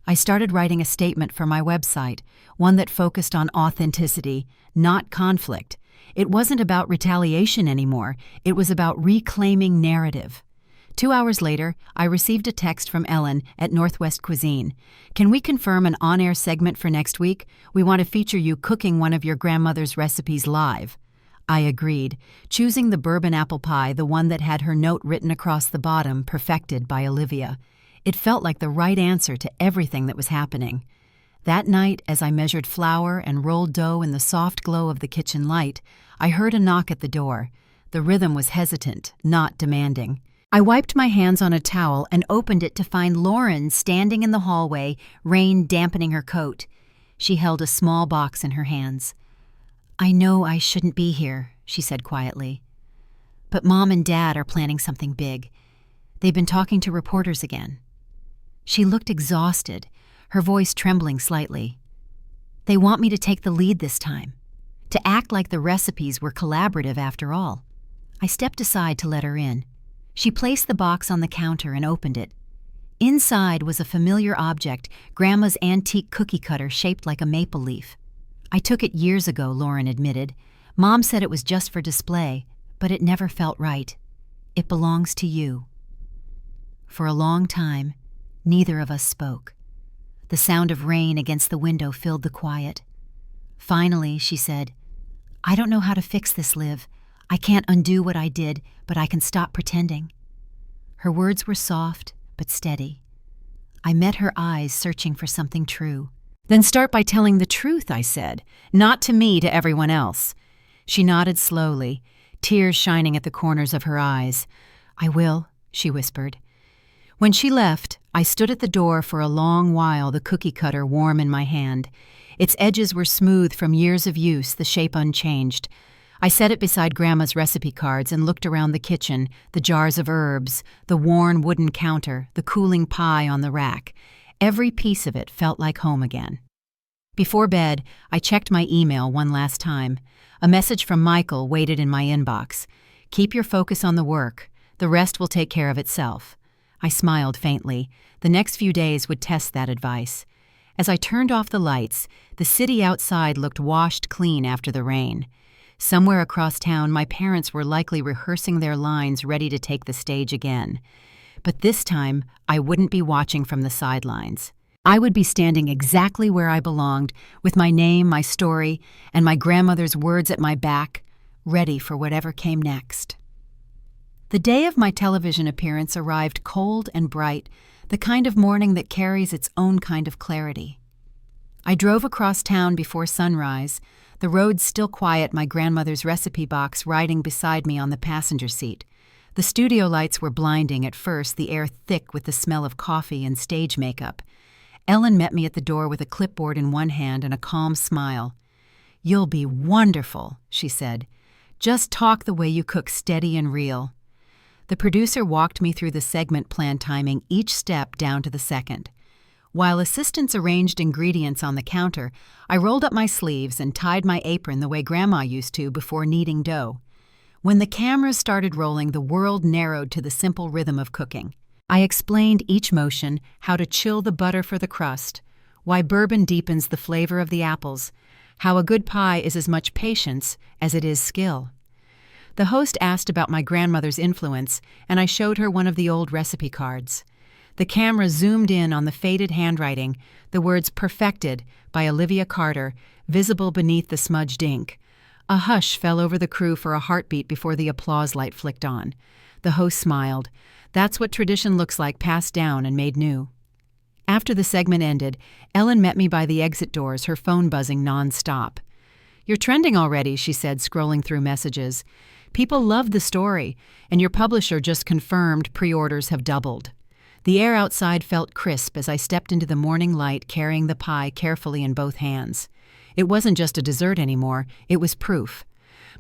I started writing a statement for my website, one that focused on authenticity, not conflict. It wasn't about retaliation anymore. It was about reclaiming narrative. 2 hours later, I received a text from Ellen at Northwest Cuisine. "Can we confirm an on-air segment for next week? We want to feature you cooking one of your grandmother's recipes live." I agreed, choosing the bourbon apple pie, the one that had her note written across the bottom, perfected by Olivia. It felt like the right answer to everything that was happening. That night, as I measured flour and rolled dough in the soft glow of the kitchen light, I heard a knock at the door. The rhythm was hesitant, not demanding. I wiped my hands on a towel and opened it to find Lauren standing in the hallway, rain dampening her coat. She held a small box in her hands. "I know I shouldn't be here," she said quietly. "But Mom and Dad are planning something big. They've been talking to reporters again." She looked exhausted, her voice trembling slightly. "They want me to take the lead this time, to act like the recipes were collaborative after all." I stepped aside to let her in. She placed the box on the counter and opened it. Inside was a familiar object, Grandma's antique cookie cutter shaped like a maple leaf. "I took it years ago," Lauren admitted. "Mom said it was just for display, but it never felt right. It belongs to you." For a long time, neither of us spoke. The sound of rain against the window filled the quiet. Finally, she said, "I don't know how to fix this, Liv. I can't undo what I did, but I can stop pretending." Her words were soft, but steady. I met her eyes searching for something true. "Then start by telling the truth," I said. "Not to me, to everyone else." She nodded slowly, tears shining at the corners of her eyes. "I will," she whispered. When she left, I stood at the door for a long while, the cookie cutter warm in my hand. Its edges were smooth from years of use, the shape unchanged. I set it beside Grandma's recipe cards and looked around the kitchen, the jars of herbs, the worn wooden counter, the cooling pie on the rack. Every piece of it felt like home again. Before bed, I checked my email one last time. A message from Michael waited in my inbox. "Keep your focus on the work. The rest will take care of itself." I smiled faintly. The next few days would test that advice. As I turned off the lights, the city outside looked washed clean after the rain. Somewhere across town, my parents were likely rehearsing their lines, ready to take the stage again. But this time, I wouldn't be watching from the sidelines. I would be standing exactly where I belonged, with my name, my story, and my grandmother's words at my back, ready for whatever came next. The day of my television appearance arrived cold and bright, the kind of morning that carries its own kind of clarity. I drove across town before sunrise, the road still quiet, my grandmother's recipe box riding beside me on the passenger seat. The studio lights were blinding at first, the air thick with the smell of coffee and stage makeup. Ellen met me at the door with a clipboard in one hand and a calm smile. "You'll be wonderful," she said. "Just talk the way you cook, steady and real." The producer walked me through the segment plan, timing each step down to the second. While assistants arranged ingredients on the counter, I rolled up my sleeves and tied my apron the way Grandma used to before kneading dough. When the cameras started rolling, the world narrowed to the simple rhythm of cooking. I explained each motion, how to chill the butter for the crust, why bourbon deepens the flavor of the apples, how a good pie is as much patience as it is skill. The host asked about my grandmother's influence, and I showed her one of the old recipe cards. The camera zoomed in on the faded handwriting, the words "Perfected" by Olivia Carter, visible beneath the smudged ink. A hush fell over the crew for a heartbeat before the applause light flicked on. The host smiled. That's what tradition looks like, passed down and made new. After the segment ended, Ellen met me by the exit doors, her phone buzzing non-stop. "You're trending already," she said, scrolling through messages. "People love the story, and your publisher just confirmed pre-orders have doubled." The air outside felt crisp as I stepped into the morning light, carrying the pie carefully in both hands. It wasn't just a dessert anymore, it was proof.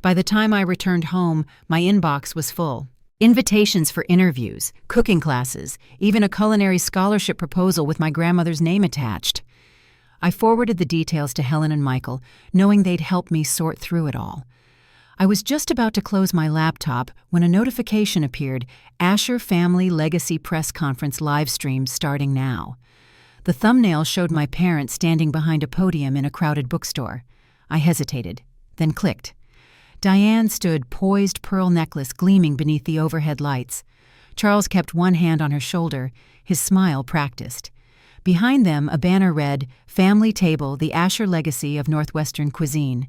By the time I returned home, my inbox was full. Invitations for interviews, cooking classes, even a culinary scholarship proposal with my grandmother's name attached. I forwarded the details to Helen and Michael, knowing they'd help me sort through it all. I was just about to close my laptop when a notification appeared, Asher Family Legacy Press Conference livestream starting now. The thumbnail showed my parents standing behind a podium in a crowded bookstore. I hesitated, then clicked. Diane stood, poised pearl necklace gleaming beneath the overhead lights. Charles kept one hand on her shoulder, his smile practiced. Behind them, a banner read, "Family Table, the Asher Legacy of Northwestern Cuisine."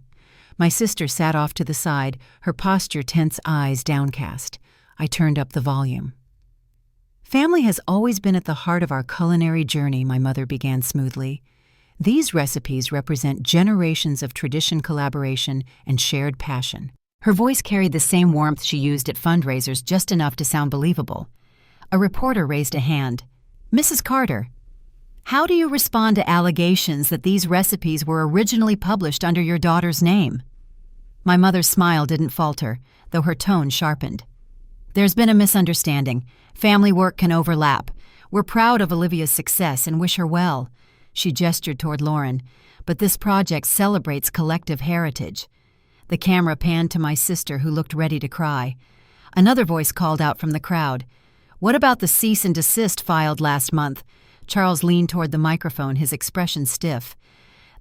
My sister sat off to the side, her posture tense, eyes downcast. I turned up the volume. "Family has always been at the heart of our culinary journey," my mother began smoothly. These recipes represent generations of tradition, collaboration, and shared passion. Her voice carried the same warmth she used at fundraisers, just enough to sound believable. A reporter raised a hand. "Mrs. Carter, how do you respond to allegations that these recipes were originally published under your daughter's name?" My mother's smile didn't falter, though her tone sharpened. "There's been a misunderstanding. Family work can overlap. We're proud of Olivia's success and wish her well." She gestured toward Lauren. "But this project celebrates collective heritage." The camera panned to my sister, who looked ready to cry. Another voice called out from the crowd. "What about the cease and desist filed last month?" Charles leaned toward the microphone, his expression stiff.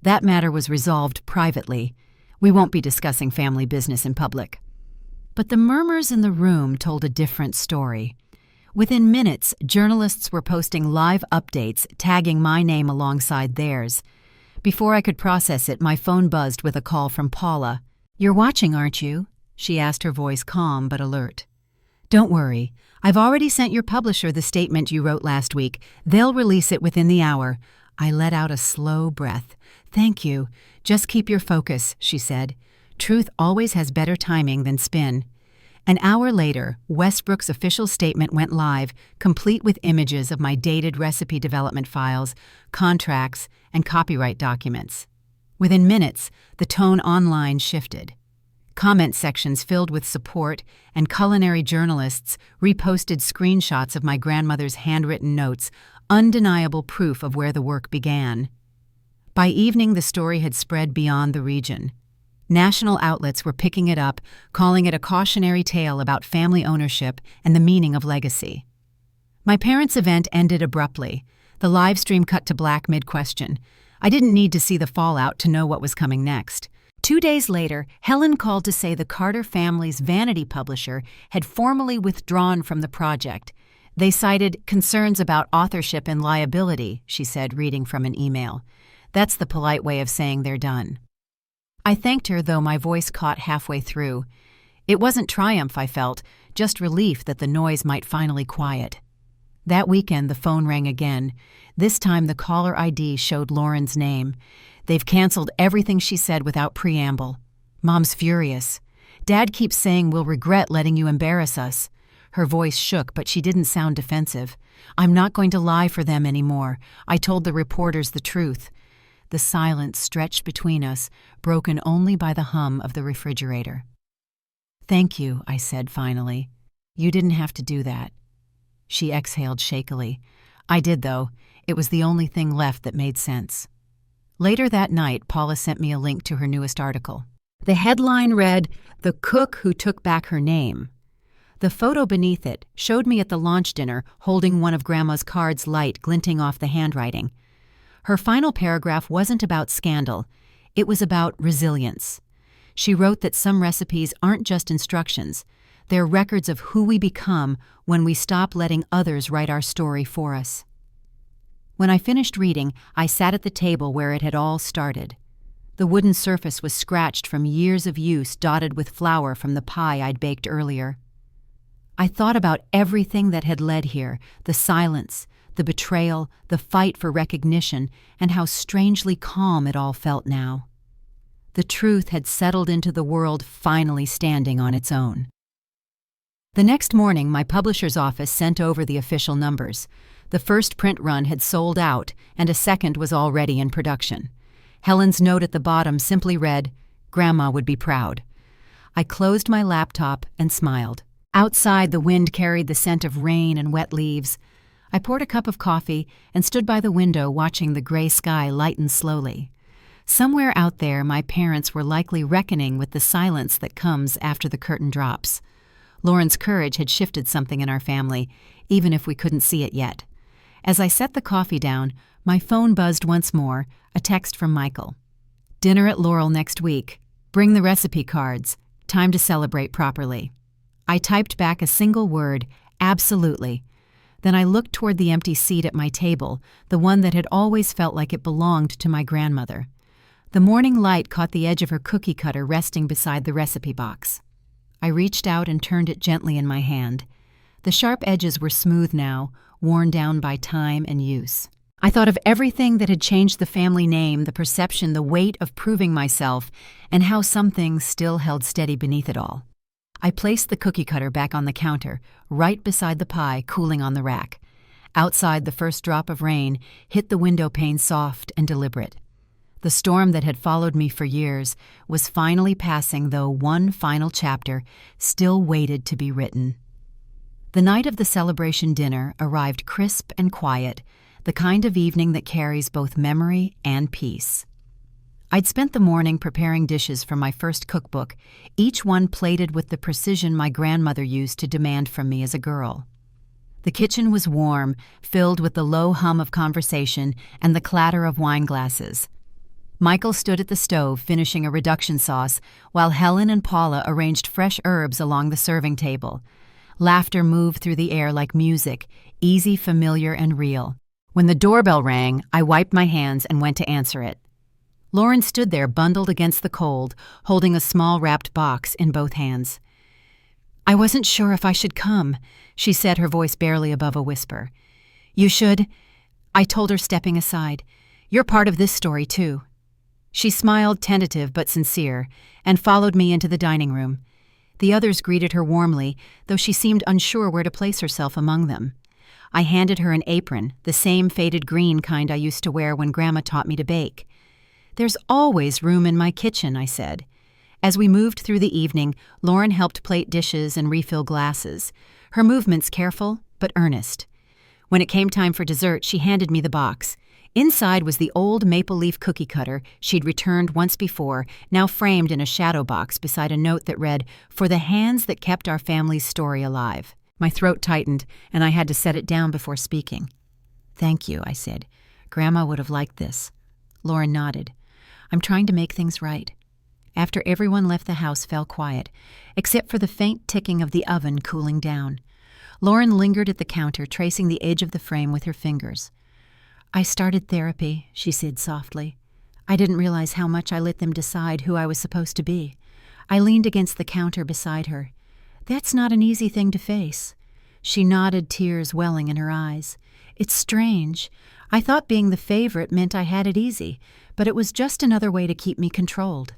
"That matter was resolved privately. We won't be discussing family business in public." But the murmurs in the room told a different story. Within minutes, journalists were posting live updates, tagging my name alongside theirs. Before I could process it, my phone buzzed with a call from Paula. "You're watching, aren't you?" she asked, her voice calm but alert. "Don't worry. I've already sent your publisher the statement you wrote last week. They'll release it within the hour." I let out a slow breath. "Thank you. Just keep your focus," she said. "Truth always has better timing than spin." An hour later, Westbrook's official statement went live, complete with images of my dated recipe development files, contracts, and copyright documents. Within minutes, the tone online shifted. Comment sections filled with support, and culinary journalists reposted screenshots of my grandmother's handwritten notes, undeniable proof of where the work began. By evening, the story had spread beyond the region. National outlets were picking it up, calling it a cautionary tale about family ownership and the meaning of legacy. My parents' event ended abruptly. The live stream cut to black mid-question. I didn't need to see the fallout to know what was coming next. 2 days later, Helen called to say the Carter family's vanity publisher had formally withdrawn from the project. They cited concerns about authorship and liability, she said, reading from an email. That's the polite way of saying they're done. I thanked her, though my voice caught halfway through. It wasn't triumph I felt, just relief that the noise might finally quiet. That weekend, the phone rang again. This time, the caller ID showed Lauren's name. "They've canceled everything she said without preamble." Mom's furious. "Dad keeps saying we'll regret letting you embarrass us." Her voice shook, but she didn't sound defensive. "I'm not going to lie for them anymore. I told the reporters the truth." The silence stretched between us, broken only by the hum of the refrigerator. "Thank you," I said finally. "You didn't have to do that." She exhaled shakily. "I did, though. It was the only thing left that made sense." Later that night, Paula sent me a link to her newest article. The headline read, "The Cook Who Took Back Her Name." The photo beneath it showed me at the launch dinner holding one of Grandma's cards, light glinting off the handwriting. Her final paragraph wasn't about scandal. It was about resilience. She wrote that some recipes aren't just instructions. They're records of who we become when we stop letting others write our story for us. When I finished reading, I sat at the table where it had all started. The wooden surface was scratched from years of use, dotted with flour from the pie I'd baked earlier. I thought about everything that had led here, the silence, the betrayal, the fight for recognition, and how strangely calm it all felt now. The truth had settled into the world, finally standing on its own. The next morning, my publisher's office sent over the official numbers. The first print run had sold out, and a second was already in production. Helen's note at the bottom simply read, "Grandma would be proud." I closed my laptop and smiled. Outside, the wind carried the scent of rain and wet leaves. I poured a cup of coffee and stood by the window watching the gray sky lighten slowly. Somewhere out there, my parents were likely reckoning with the silence that comes after the curtain drops. Lauren's courage had shifted something in our family, even if we couldn't see it yet. As I set the coffee down, my phone buzzed once more, a text from Michael. "Dinner at Laurel next week. Bring the recipe cards. Time to celebrate properly." I typed back a single word, "Absolutely." Then I looked toward the empty seat at my table, the one that had always felt like it belonged to my grandmother. The morning light caught the edge of her cookie cutter resting beside the recipe box. I reached out and turned it gently in my hand. The sharp edges were smooth now, worn down by time and use. I thought of everything that had changed the family name, the perception, the weight of proving myself, and how some things still held steady beneath it all. I placed the cookie cutter back on the counter, right beside the pie cooling on the rack. Outside, the first drop of rain hit the window pane soft and deliberate. The storm that had followed me for years was finally passing, though one final chapter still waited to be written. The night of the celebration dinner arrived crisp and quiet, the kind of evening that carries both memory and peace. I'd spent the morning preparing dishes from my first cookbook, each one plated with the precision my grandmother used to demand from me as a girl. The kitchen was warm, filled with the low hum of conversation and the clatter of wine glasses. Michael stood at the stove finishing a reduction sauce, while Helen and Paula arranged fresh herbs along the serving table. Laughter moved through the air like music, easy, familiar, and real. When the doorbell rang, I wiped my hands and went to answer it. Lauren stood there bundled against the cold, holding a small wrapped box in both hands. "I wasn't sure if I should come," she said, her voice barely above a whisper. "You should," I told her, stepping aside. "You're part of this story, too." She smiled, tentative but sincere, and followed me into the dining room. The others greeted her warmly, though she seemed unsure where to place herself among them. I handed her an apron, the same faded green kind I used to wear when Grandma taught me to bake. "There's always room in my kitchen," I said. As we moved through the evening, Lauren helped plate dishes and refill glasses, her movements careful but earnest. When it came time for dessert, she handed me the box. Inside was the old maple leaf cookie cutter she'd returned once before, now framed in a shadow box beside a note that read, "For the hands that kept our family's story alive." My throat tightened, and I had to set it down before speaking. "Thank you," I said. "Grandma would have liked this." Lauren nodded. "I'm trying to make things right." After everyone left, the house fell quiet, except for the faint ticking of the oven cooling down. Lauren lingered at the counter, tracing the edge of the frame with her fingers. "I started therapy," she said softly. "I didn't realize how much I let them decide who I was supposed to be." I leaned against the counter beside her. "That's not an easy thing to face." She nodded, tears welling in her eyes. "It's strange. I thought being the favorite meant I had it easy, but it was just another way to keep me controlled."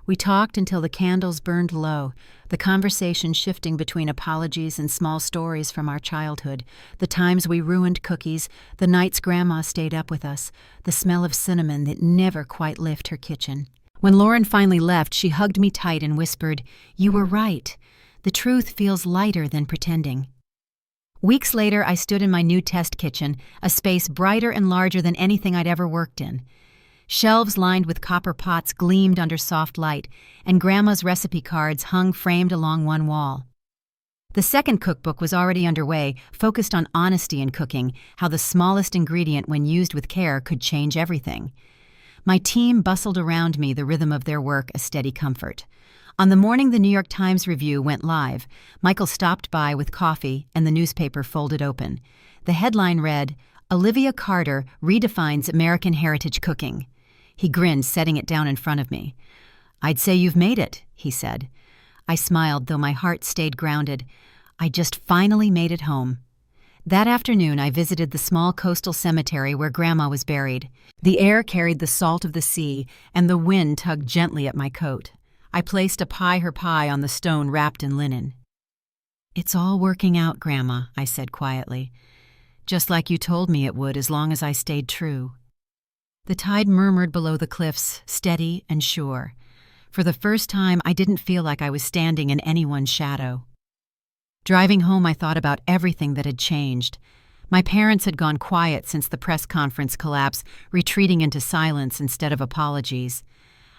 We talked until the candles burned low, the conversation shifting between apologies and small stories from our childhood, the times we ruined cookies, the nights Grandma stayed up with us, the smell of cinnamon that never quite left her kitchen. When Lauren finally left, she hugged me tight and whispered, "You were right. The truth feels lighter than pretending." Weeks later, I stood in my new test kitchen, a space brighter and larger than anything I'd ever worked in. Shelves lined with copper pots gleamed under soft light, and Grandma's recipe cards hung framed along one wall. The second cookbook was already underway, focused on honesty in cooking, how the smallest ingredient, when used with care, could change everything. My team bustled around me, the rhythm of their work a steady comfort. On the morning the New York Times review went live, Michael stopped by with coffee and the newspaper folded open. The headline read, "Olivia Carter redefines American heritage cooking." He grinned, setting it down in front of me. "I'd say you've made it," he said. I smiled, though my heart stayed grounded. I just finally made it home. That afternoon, I visited the small coastal cemetery where Grandma was buried. The air carried the salt of the sea, and the wind tugged gently at my coat. I placed her pie on the stone wrapped in linen. "It's all working out, Grandma," I said quietly. "Just like you told me it would, as long as I stayed true." The tide murmured below the cliffs, steady and sure. For the first time, I didn't feel like I was standing in anyone's shadow. Driving home, I thought about everything that had changed. My parents had gone quiet since the press conference collapse, retreating into silence instead of apologies.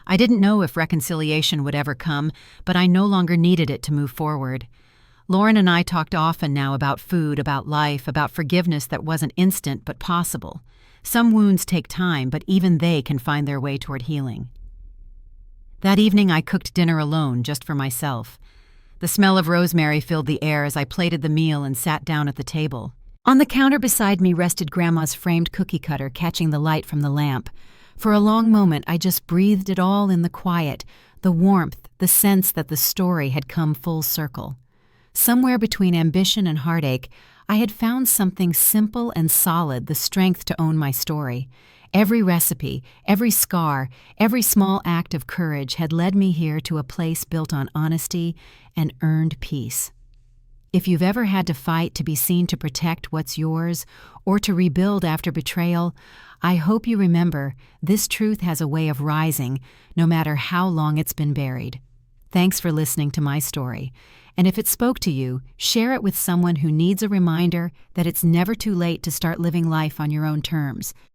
I didn't know if reconciliation would ever come, but I no longer needed it to move forward. Lauren and I talked often now about food, about life, about forgiveness that wasn't instant but possible. Some wounds take time, but even they can find their way toward healing. That evening, I cooked dinner alone, just for myself. The smell of rosemary filled the air as I plated the meal and sat down at the table. On the counter beside me rested Grandma's framed cookie cutter, catching the light from the lamp. For a long moment, I just breathed it all in, the quiet, the warmth, the sense that the story had come full circle. Somewhere between ambition and heartache, I had found something simple and solid, the strength to own my story. Every recipe, every scar, every small act of courage had led me here to a place built on honesty and earned peace. If you've ever had to fight to be seen to protect what's yours or to rebuild after betrayal, I hope you remember this truth has a way of rising no matter how long it's been buried. Thanks for listening to my story. And if it spoke to you, share it with someone who needs a reminder that it's never too late to start living life on your own terms.